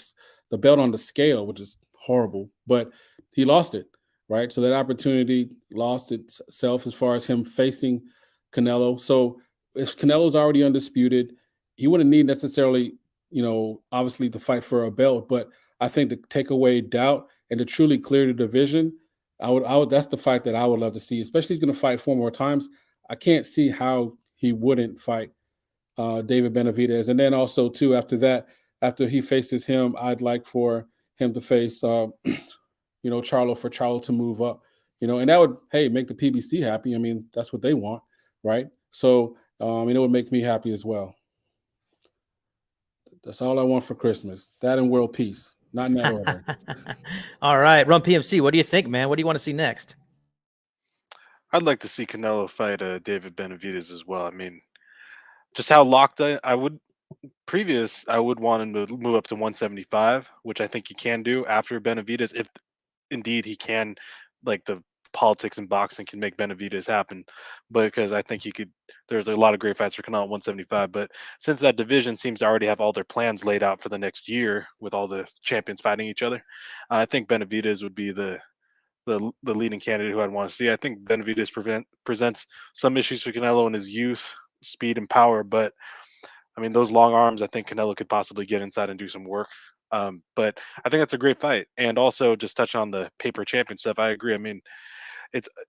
the belt on the scale, which is horrible, but he lost it, right? So that opportunity lost itself as far as him facing Canelo. So if Canelo's already undisputed, he wouldn't need necessarily, you know, obviously to fight for a belt, but I think to take away doubt and to truly clear the division, I would that's the fight that I would love to see, especially he's going to fight 4 more times. I can't see how he wouldn't fight David Benavidez. And then also too, after that, after he faces him, I'd like for him to face, you know, Charlo to move up, you know, and that would, hey, make the PBC happy. I mean, that's what they want, right? So, it would make me happy as well. That's all I want for Christmas. That and world peace, not in that order. All right, Run PMC, what do you think, man? What do you want to see next? I'd like to see Canelo fight David Benavidez as well. I mean, just how locked I would want him to move up to 175, which I think he can do after Benavidez, if indeed he can, like the politics in boxing can make Benavidez happen. But because I think he could, there's a lot of great fights for Canelo at 175. But since that division seems to already have all their plans laid out for the next year with all the champions fighting each other, I think Benavidez would be the leading candidate who I'd want to see. I think Benavidez presents some issues for Canelo in his youth, speed and power, but I mean, those long arms, I think Canelo could possibly get inside and do some work. But I think that's a great fight. And also, just touch on the paper champion stuff, I agree. I mean,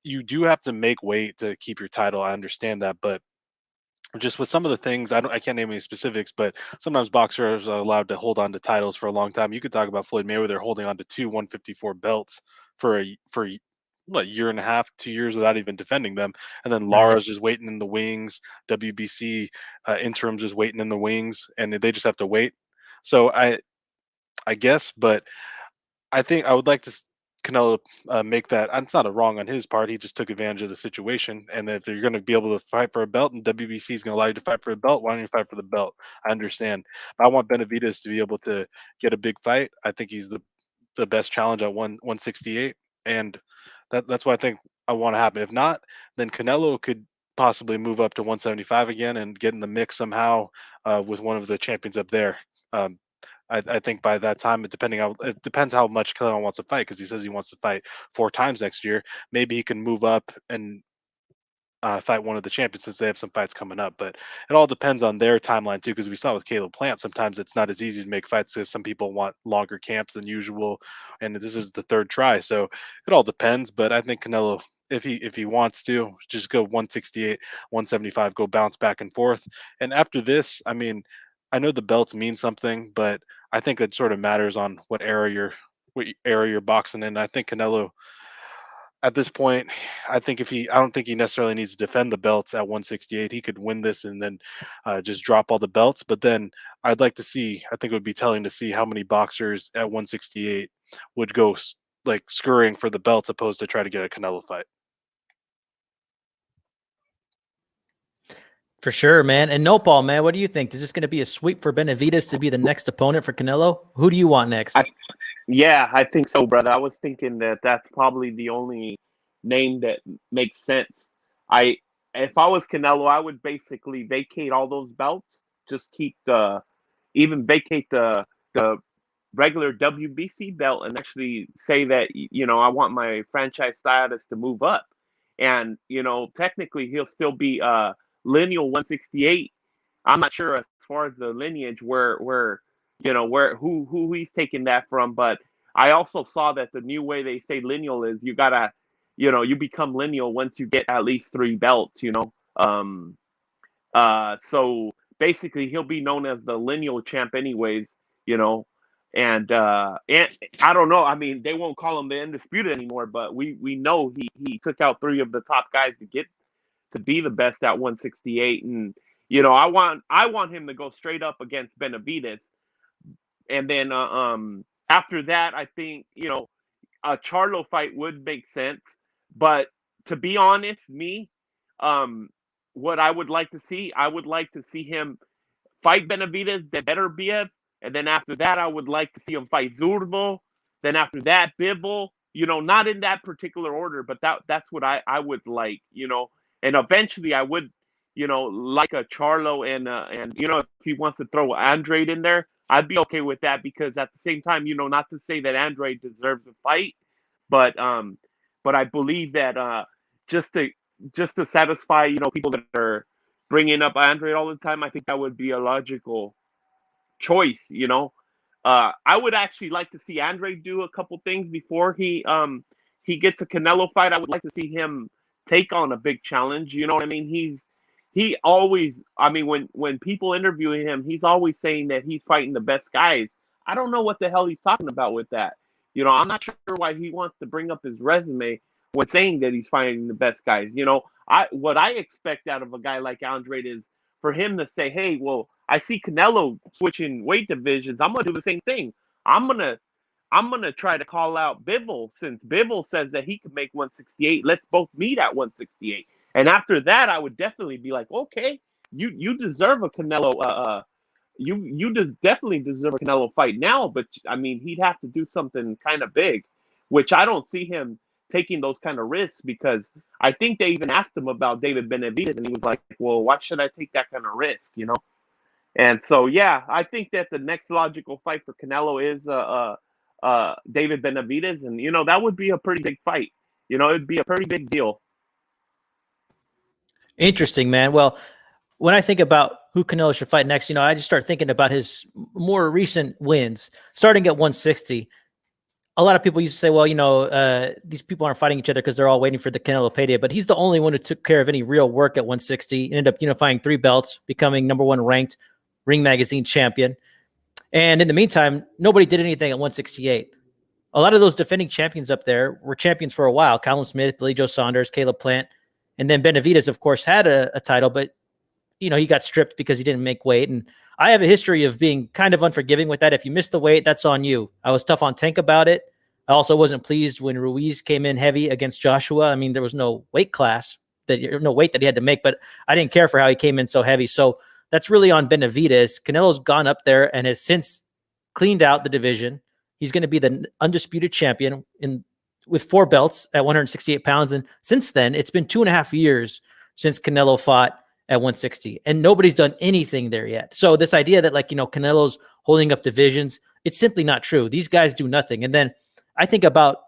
you do have to make weight to keep your title. I understand that, but just with some of the things, I can't name any specifics, but sometimes boxers are allowed to hold on to titles for a long time. You could talk about Floyd Mayweather holding on to 2 154 belts for what, year and a half, 2 years without even defending them, and then Lara's just waiting in the wings, WBC interims just waiting in the wings, and they just have to wait. So I guess, but I think I would like to Canelo make that. It's not a wrong on his part. He just took advantage of the situation. And if you're going to be able to fight for a belt, and WBC is going to allow you to fight for a belt, why don't you fight for the belt? I understand. But I want Benavidez to be able to get a big fight. I think he's the best challenge at 168, and that's what I think I want to happen. If not, then Canelo could possibly move up to 175 again and get in the mix somehow with one of the champions up there. I think by that time, it depends how much Canelo wants to fight, because he says he wants to fight 4 times next year. Maybe he can move up and fight one of the champions, since they have some fights coming up. But it all depends on their timeline too, because we saw with Caleb Plant, sometimes it's not as easy to make fights, because some people want longer camps than usual, and this is the 3rd try. So it all depends. But I think Canelo, if he wants to, just go 168, 175, go bounce back and forth. And after this, I mean, I know the belts mean something, but I think it sort of matters on what era you're boxing in. I think Canelo, at this point, I don't think he necessarily needs to defend the belts at 168. He could win this and then just drop all the belts. But then I'd like to see, I think it would be telling to see how many boxers at 168 would go like scurrying for the belts, opposed to try to get a Canelo fight. For sure, man. And Nopal, man, what do you think? Is this going to be a sweep for Benavidez to be the next opponent for Canelo? Who do you want next? Yeah, I think so, brother. I was thinking that that's probably the only name that makes sense. if I was Canelo, I would basically vacate all those belts. Just keep even vacate the regular WBC belt and actually say that, I want my franchise status to move up. And, technically he'll still be lineal 168. I'm not sure as far as the lineage where who he's taking that from, but I also saw that the new way they say lineal is you gotta, you become lineal once you get at least 3 belts, so basically he'll be known as the lineal champ anyways, and I don't know. I mean, they won't call him the undisputed anymore, but we know he took out 3 of the top guys to get to be the best at 168, and I want him to go straight up against Benavidez, and then after that, I think a Charlo fight would make sense. But to be honest, what I would like to see, I would like to see him fight Benavidez, then Beterbiev, and then after that, I would like to see him fight Zurdo. Then after that, Bivol. Not in that particular order, but that's what I would like. And eventually I would, like a Charlo and if he wants to throw Andrade in there, I'd be okay with that, because at the same time, not to say that Andrade deserves a fight, but I believe that just to satisfy people that are bringing up Andrade all the time, I think that would be a logical choice. I would actually like to see Andrade do a couple things before he gets a Canelo fight. I would like to see him take on a big challenge. You know what I mean? He always, I mean, when people interview him, he's always saying that he's fighting the best guys. I don't know what the hell he's talking about with that. I'm not sure why he wants to bring up his resume when saying that he's fighting the best guys. What I expect out of a guy like Andrade is for him to say, hey, well, I see Canelo switching weight divisions. I'm gonna do the same thing. I'm gonna try to call out Bivol, since Bivol says that he could make 168. Let's both meet at 168. And after that, I would definitely be like, okay, you deserve a Canelo. You definitely deserve a Canelo fight now. But I mean, he'd have to do something kind of big, which I don't see him taking those kind of risks, because I think they even asked him about David Benavidez, and he was like, well, why should I take that kind of risk, And so, yeah, I think that the next logical fight for Canelo is David Benavidez, and that would be a pretty big fight. It'd be a pretty big deal. Interesting, man. Well, when I think about who Canelo should fight next, I just start thinking about his more recent wins, starting at 160. A lot of people used to say, well, these people aren't fighting each other because they're all waiting for the Canelo payday, but he's the only one who took care of any real work at 160. He ended up unifying 3 belts, becoming #1 ranked Ring Magazine champion. And in the meantime, nobody did anything at 168. A lot of those defending champions up there were champions for a while. Callum Smith, Billy Joe Saunders, Caleb Plant, and then Benavidez, of course, had a title, but he got stripped because he didn't make weight. And I have a history of being kind of unforgiving with that. If you miss the weight, that's on you. I was tough on Tank about it. I also wasn't pleased when Ruiz came in heavy against Joshua. I mean, there was no weight no weight that he had to make, but I didn't care for how he came in so heavy. So that's really on Benavidez. Canelo's gone up there and has since cleaned out the division. He's going to be the undisputed champion with 4 belts at 168 pounds. And since then, it's been 2.5 years since Canelo fought at 160, and nobody's done anything there yet. So this idea that Canelo's holding up divisions, it's simply not true. These guys do nothing. And then I think about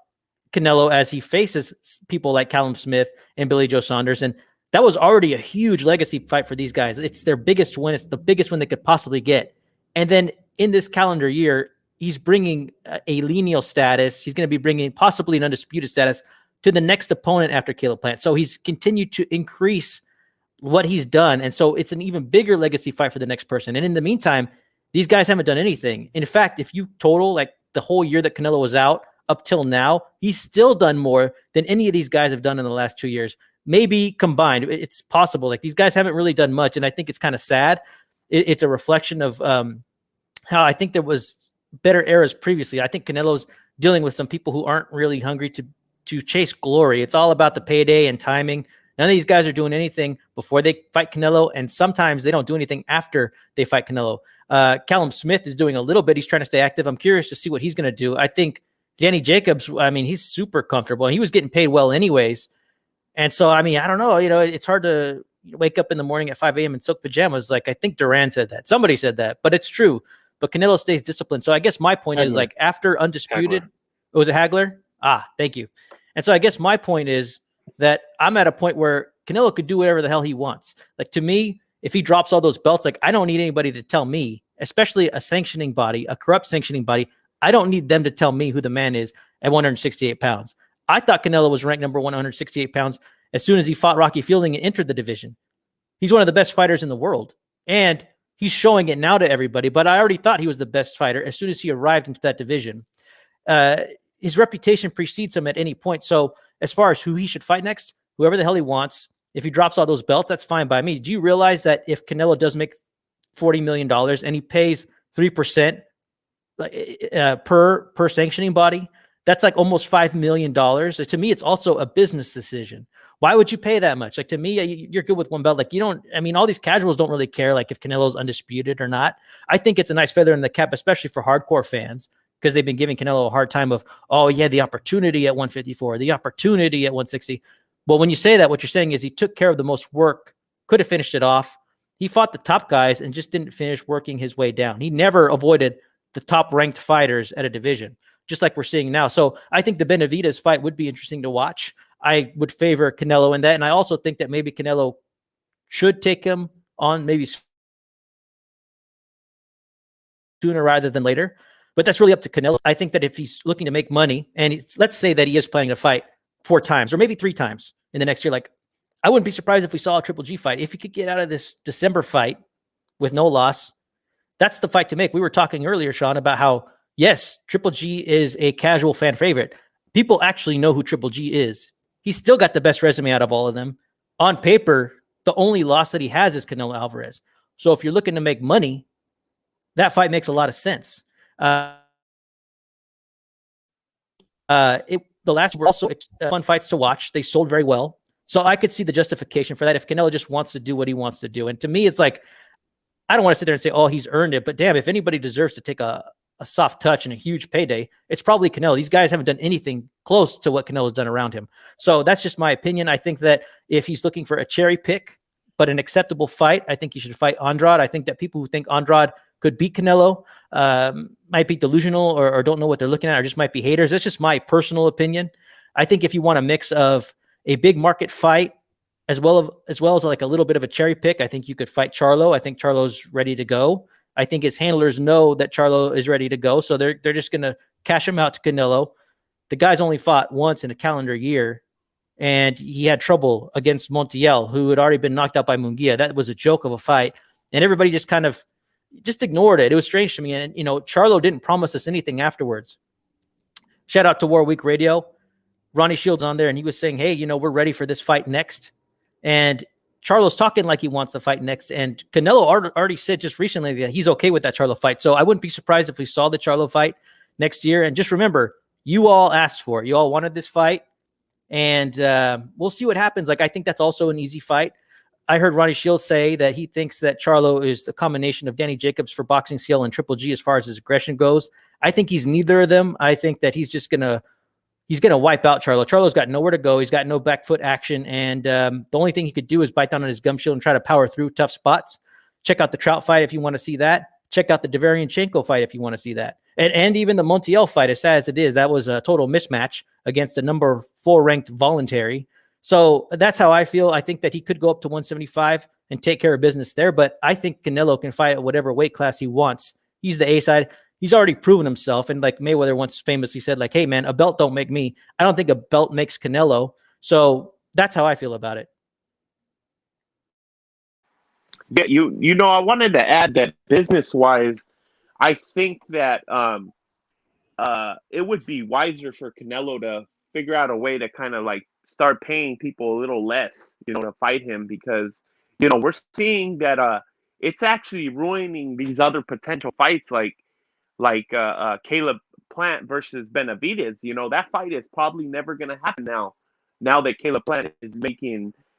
Canelo as he faces people like Callum Smith and Billy Joe Saunders, and that was already a huge legacy fight for these guys. It's their biggest win. It's the biggest win they could possibly get. And then in this calendar year, he's bringing a lineal status. He's going to be bringing possibly an undisputed status to the next opponent after Caleb Plant. So he's continued to increase what he's done. And so it's an even bigger legacy fight for the next person. And in the meantime, these guys haven't done anything. In fact, if you total the whole year that Canelo was out up till now, he's still done more than any of these guys have done in the last 2 years. Maybe combined, it's possible. These guys haven't really done much. And I think it's kind of sad. It's a reflection of how I think there was better eras previously. I think Canelo's dealing with some people who aren't really hungry to chase glory. It's all about the payday and timing. None of these guys are doing anything before they fight Canelo, and sometimes they don't do anything after they fight Canelo. Callum Smith is doing a little bit. He's trying to stay active. I'm curious to see what he's going to do. I think Danny Jacobs, I mean, he's super comfortable, and he was getting paid well anyways. And so, I mean, I don't know. It's hard to wake up in the morning at 5 a.m. in silk pajamas. Like, I think Duran said that. Somebody said that, but it's true. But Canelo stays disciplined. So I guess my point is, Hagler. like, after Undisputed, Hagler. was it Hagler? Thank you. And so I guess my point is that I'm at a point where Canelo could do whatever the hell he wants. Like, to me, if he drops all those belts, like, I don't need anybody to tell me, especially a sanctioning body, a corrupt sanctioning body. I don't need them to tell me who the man is at 168 pounds. I thought Canelo was ranked number 168 pounds as soon as he fought Rocky Fielding and entered the division. He's one of the best fighters in the world. And he's showing it now to everybody, but I already thought he was the best fighter as soon as he arrived into that division. His reputation precedes him at any point. So as far as who he should fight next, whoever the hell he wants, if he drops all those belts, that's fine by me. Do you realize that if Canelo does make $40 million and he pays 3% per sanctioning body, that's like almost $5 million. To me, it's also a business decision. Why would you pay that much? Like, to me, you're good with one belt. Like, all these casuals don't really care, like, if Canelo's undisputed or not. I think it's a nice feather in the cap, especially for hardcore fans, because they've been giving Canelo a hard time of, oh, yeah, the opportunity at 154, the opportunity at 160. Well, when you say that, what you're saying is he took care of the most work, could have finished it off. He fought the top guys and just didn't finish working his way down. He never avoided the top-ranked fighters at a division, just like we're seeing now. So I think the Benavidez fight would be interesting to watch. I would favor Canelo in that. And I also think that maybe Canelo should take him on maybe sooner rather than later. But that's really up to Canelo. I think that if he's looking to make money, and let's say that he is planning to fight 4 times or maybe 3 times in the next year, like, I wouldn't be surprised if we saw a Triple G fight. If he could get out of this December fight with no loss, that's the fight to make. We were talking earlier, Sean, about how, yes, Triple G is a casual fan favorite. People actually know who Triple G is. He's still got the best resume out of all of them. On paper, the only loss that he has is Canelo Alvarez. So if you're looking to make money, that fight makes a lot of sense. The last were also fun fights to watch. They sold very well. So I could see the justification for that if Canelo just wants to do what he wants to do. And to me, it's like, I don't want to sit there and say, oh, he's earned it. But damn, if anybody deserves to take a soft touch and a huge payday, it's probably Canelo. These guys haven't done anything close to what Canelo's done around him. So that's just my opinion. I think that if he's looking for a cherry pick, but an acceptable fight, I think he should fight Andrade. I think that people who think Andrade could beat Canelo might be delusional or don't know what they're looking at, or just might be haters. That's just my personal opinion. I think if you want a mix of a big market fight as well as like a little bit of a cherry pick, I think you could fight Charlo. I think Charlo's ready to go. I think his handlers know that Charlo is ready to go, so they're just going to cash him out to Canelo. The guy's only fought once in a calendar year, and he had trouble against Montiel, who had already been knocked out by Munguia. That was a joke of a fight, and everybody just kind of just ignored it. It was strange to me, and Charlo didn't promise us anything afterwards. Shout out to War Week Radio. Ronnie Shields on there, and he was saying, hey, we're ready for this fight next. And Charlo's talking like he wants to fight next. And Canelo already said just recently that he's okay with that Charlo fight. So I wouldn't be surprised if we saw the Charlo fight next year. And just remember, you all asked for it. You all wanted this fight. And we'll see what happens. Like, I think that's also an easy fight. I heard Ronnie Shields say that he thinks that Charlo is the combination of Danny Jacobs for Boxing CL and Triple G as far as his aggression goes. I think he's neither of them. I think that he's going to wipe out Charlo. Charlo's got nowhere to go. He's got no back foot action. And the only thing he could do is bite down on his gum shield and try to power through tough spots. Check out the Trout fight if you want to see that. Check out the Derevyanchenko fight if you want to see that. And even the Montiel fight, as sad as it is, that was a total mismatch against a number 4 ranked voluntary. So that's how I feel. I think that he could go up to 175 and take care of business there. But I think Canelo can fight at whatever weight class he wants. He's the A side. He's already proven himself. And like Mayweather once famously said, like, hey, man, a belt don't make me. I don't think a belt makes Canelo. So that's how I feel about it. Yeah, I wanted to add that business-wise, I think that it would be wiser for Canelo to figure out a way to kind of like start paying people a little less, to fight him, because, we're seeing that it's actually ruining these other potential fights like Caleb Plant versus Benavidez. That fight is probably never going to happen now that Caleb Plant is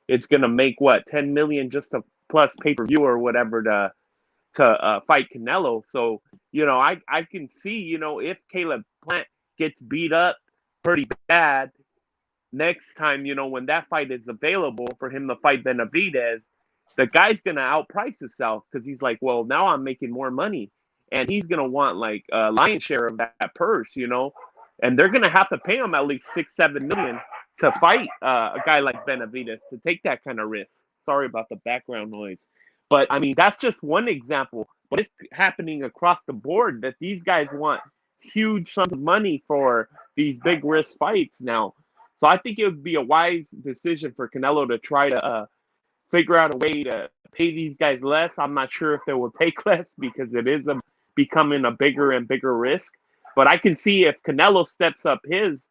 it's going to make what, 10 million just to plus pay-per-view or whatever to fight Canelo. So, I can see, if Caleb Plant gets beat up pretty bad, next time, when that fight is available for him to fight Benavidez, the guy's gonna outprice himself because he's like, well, now I'm making more money, and he's gonna want like a lion's share of that purse, and they're gonna have to pay him at least 6-7 million to fight a guy like Benavidez, to take that kind of risk. Sorry about the background noise, but I mean that's just one example. But it's happening across the board that these guys want huge sums of money for these big risk fights now. So I think it would be a wise decision for Canelo to try to figure out a way to pay these guys less. I'm not sure if they will take less because it is becoming a bigger and bigger risk. But I can see if Canelo steps up his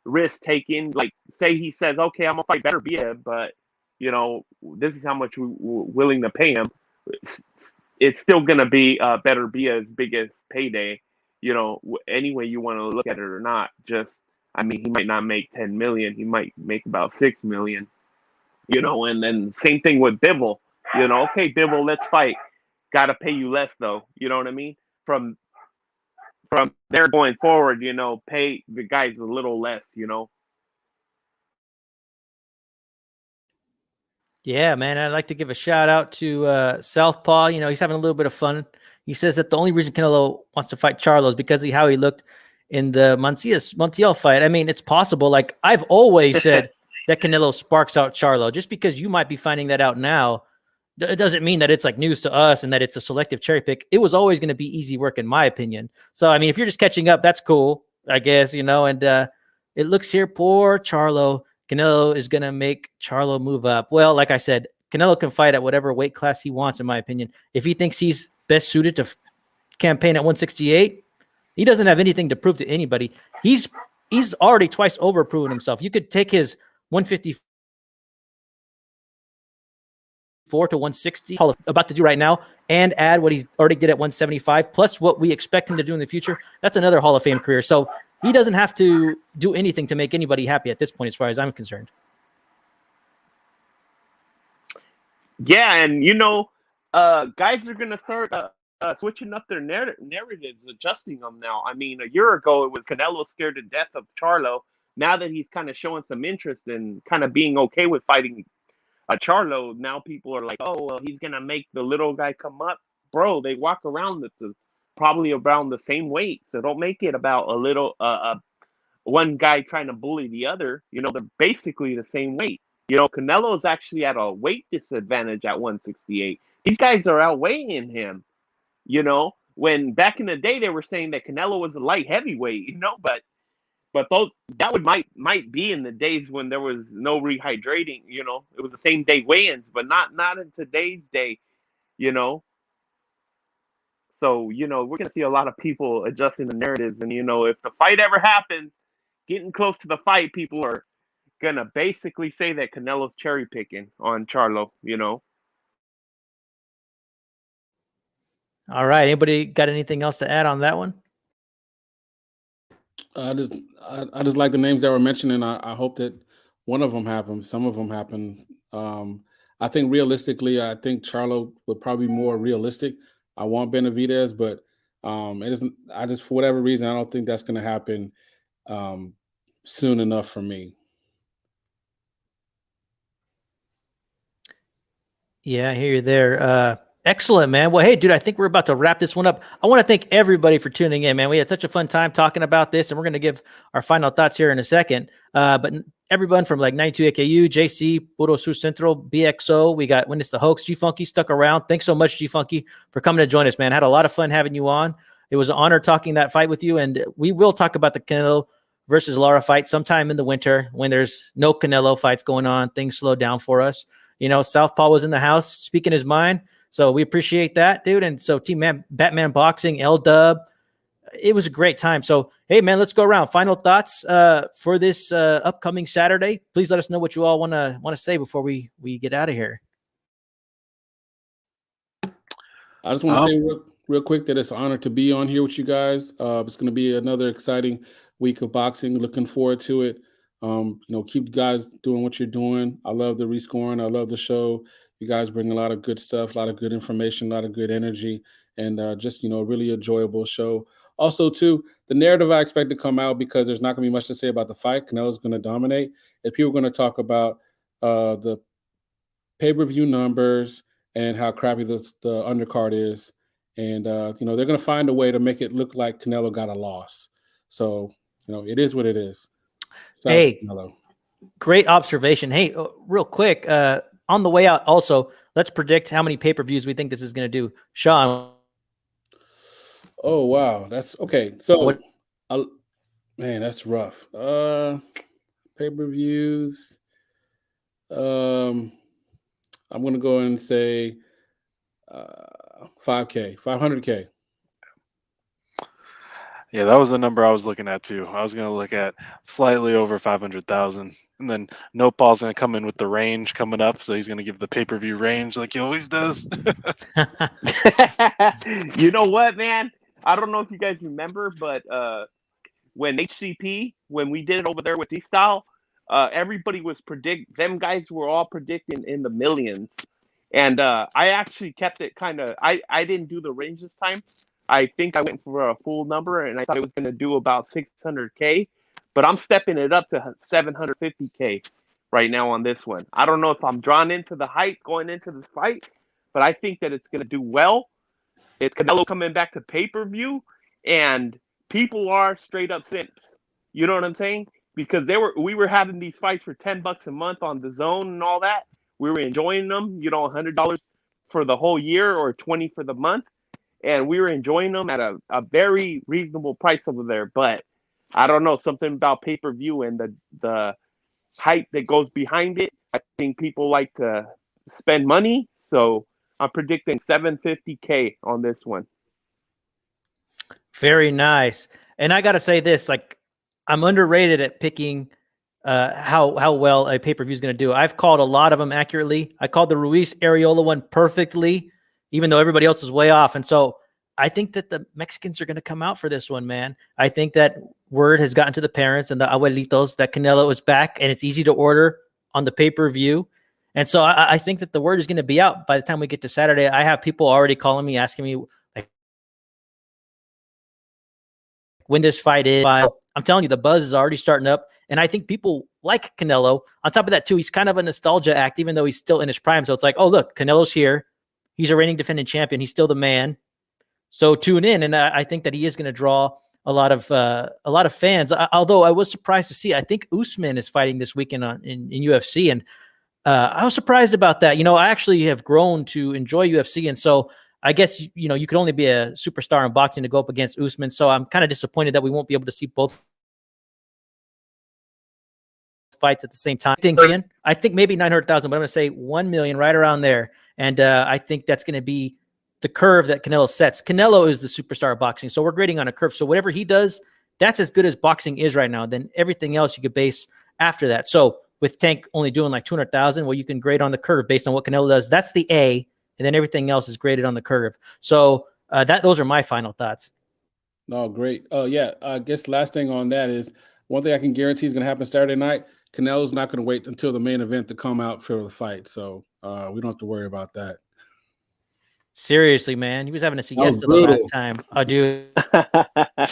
risk taking, like say he says, okay, I'm gonna fight Beterbiev, but this is how much we're willing to pay him. It's still gonna be Beterbiev's biggest payday, any way you want to look at it or not. Just, I mean, he might not make 10 million, he might make about 6 million. And then same thing with Bivol. Okay, Bivol, let's fight. Gotta pay you less though. You know what I mean? From there going forward, pay the guys a little less. Yeah, man. I'd like to give a shout out to Southpaw. He's having a little bit of fun. He says that the only reason Canelo wants to fight Charlo is because of how he looked in the Montiel fight. I mean, it's possible. Like I've always said that Canelo sparks out Charlo. Just because you might be finding that out now, it doesn't mean that it's like news to us and that it's a selective cherry pick. It was always going to be easy work, in my opinion. So, I mean, if you're just catching up, that's cool, I guess, and it looks here, poor Charlo. Canelo is going to make Charlo move up. Well, like I said, Canelo can fight at whatever weight class he wants, in my opinion. If he thinks he's best suited to campaign at 168, he doesn't have anything to prove to anybody. He's already twice overproven himself. You could take his 154 to 160 about to do right now and add what he's already did at 175 plus what we expect him to do in the future. That's another Hall of Fame career. So he doesn't have to do anything to make anybody happy at this point, as far as I'm concerned. Yeah, and guys are gonna start switching up their narratives, adjusting them now. I mean, a year ago it was Canelo scared to death of Charlo. Now that he's kind of showing some interest in kind of being okay with fighting a Charlo, now people are like, oh, well, he's gonna make the little guy come up. Bro, they walk around probably around the same weight, so don't make it about a little one guy trying to bully the other. They're basically the same weight. Canelo is actually at a weight disadvantage at 168. These guys are outweighing him. When back in the day they were saying that Canelo was a light heavyweight, but those that might be in the days when there was no rehydrating. It was the same day weigh-ins, but not in today's day. So we're gonna see a lot of people adjusting the narratives, and if the fight ever happens, getting close to the fight, people are gonna basically say that Canelo's cherry picking on Charlo. All right. Anybody got anything else to add on that one? I just like the names that were mentioned, and I hope that one of them happens. Some of them happen. I think realistically, I think Charlo would probably be more realistic. I want Benavidez, but it isn't. I just, for whatever reason, I don't think that's going to happen soon enough for me. Yeah, I hear you there. Excellent, man. Well, hey, dude, I think we're about to wrap this one up. I want to thank everybody for tuning in, man. We had such a fun time talking about this, and we're going to give our final thoughts here in a second. But everyone from like 92 AKU, JC, Puro Sur Central, BXO, we got Witness the Hoax, Gfunky stuck around. Thanks so much, Gfunky, for coming to join us, man. I had a lot of fun having you on. It was an honor talking that fight with you, and we will talk about the Canelo versus Lara fight sometime in the winter when there's no Canelo fights going on. Things slow down for us. Southpaw was in the house speaking his mind. So we appreciate that, dude. And so Team Batman Boxing, L-Dub, it was a great time. So, hey, man, let's go around. Final thoughts for this upcoming Saturday. Please let us know what you all want to say before we get out of here. I just want to say real quick that it's an honor to be on here with you guys. It's going to be another exciting week of boxing. Looking forward to it. Keep you guys doing what you're doing. I love the rescoring. I love the show. You guys bring a lot of good stuff, a lot of good information, a lot of good energy, and just, a really enjoyable show. Also, too, the narrative I expect to come out, because there's not going to be much to say about the fight, Canelo's going to dominate, is people are going to talk about the pay-per-view numbers and how crappy the undercard is. And, they're going to find a way to make it look like Canelo got a loss. So, it is what it is. Shout out to Canelo. Great observation. Hey, real quick, on the way out also, let's predict how many pay-per-views we think this is going to do. Sean. Oh, wow. That's okay. So, man, that's rough. Pay-per-views. I'm going to go and say 500K. Yeah, that was the number I was looking at too. I was going to look at slightly over 500,000. And then Nopal's going to come in with the range coming up. So he's going to give the pay-per-view range like he always does. You know what, man? I don't know if you guys remember, but when we did it over there with D-Style, everybody was them guys were all predicting in the millions. And I actually kept it I didn't do the range this time. I think I went for a full number, and I thought it was going to do about 600K, but I'm stepping it up to 750K right now on this one. I don't know if I'm drawn into the hype going into this fight, but I think that it's going to do well. It's Canelo coming back to pay-per-view, and people are straight up simps. You know what I'm saying? Because we were having these fights for $10 a month on the Zone and all that. We were enjoying them, $100 for the whole year or $20 for the month. And we were enjoying them at a very reasonable price over there. But I don't know, something about pay-per-view and the hype that goes behind it. I think people like to spend money. So I'm predicting 750K on this one. Very nice. And I got to say this, I'm underrated at picking how well a pay-per-view is going to do. I've called a lot of them accurately. I called the Ruiz Areola one perfectly, even though everybody else is way off. And so I think that the Mexicans are going to come out for this one, man. I think that word has gotten to the parents and the abuelitos that Canelo is back, and it's easy to order on the pay-per-view. And so I think that the word is going to be out by the time we get to Saturday. I have people already calling me, asking me when this fight is. I'm telling you, the buzz is already starting up, and I think people like Canelo. On top of that, too, he's kind of a nostalgia act, even though he's still in his prime. So it's like, oh, look, Canelo's here. He's a reigning defending champion. He's still the man. So tune in, and I think that he is going to draw a lot of fans. Although I was surprised to see, I think Usman is fighting this weekend in UFC, and I was surprised about that. I actually have grown to enjoy UFC, and so I guess you could only be a superstar in boxing to go up against Usman. So I'm kind of disappointed that we won't be able to see both fights at the same time. I think maybe 900,000, but I'm going to say 1 million, right around there. And I think that's going to be the curve that Canelo sets. Canelo is the superstar of boxing, so we're grading on a curve. So whatever he does, that's as good as boxing is right now. Then everything else you could base after that. So with Tank only doing like 200,000, well, you can grade on the curve based on what Canelo does. That's the A, and then everything else is graded on the curve. So those are my final thoughts. No, great. Yeah, I guess last thing on that is one thing I can guarantee is going to happen Saturday night. Canelo's not going to wait until the main event to come out for the fight, so we don't have to worry about that. Seriously, man, he was having a siesta the last time. Oh, dude,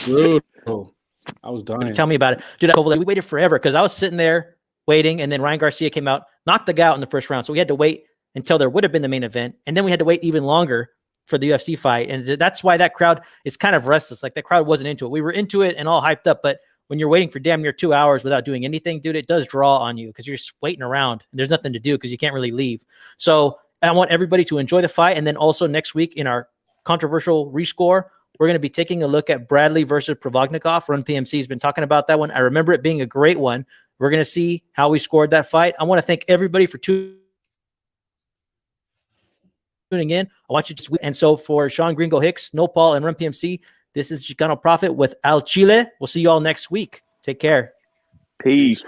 brutal. I was dying. Tell me about it, dude. We waited forever because I was sitting there waiting, and then Ryan Garcia came out, knocked the guy out in the first round. So we had to wait until there would have been the main event, and then we had to wait even longer for the UFC fight, and that's why that crowd is kind of restless. Like that crowd wasn't into it. We were into it and all hyped up, but when you're waiting for damn near 2 hours without doing anything, dude, it does draw on you because you're just waiting around and there's nothing to do because you can't really leave. So I want everybody to enjoy the fight. And then also next week in our controversial rescore, we're going to be taking a look at Bradley versus Provodnikov. Run PMC has been talking about that one. I remember it being a great one. We're going to see how we scored that fight. I want to thank everybody for tuning in. I want you to, and so for Sean, Gringo, Hicks, Nopal, and Run PMC, this is Chicano Prophet with Al Chile. We'll see you all next week. Take care. Peace.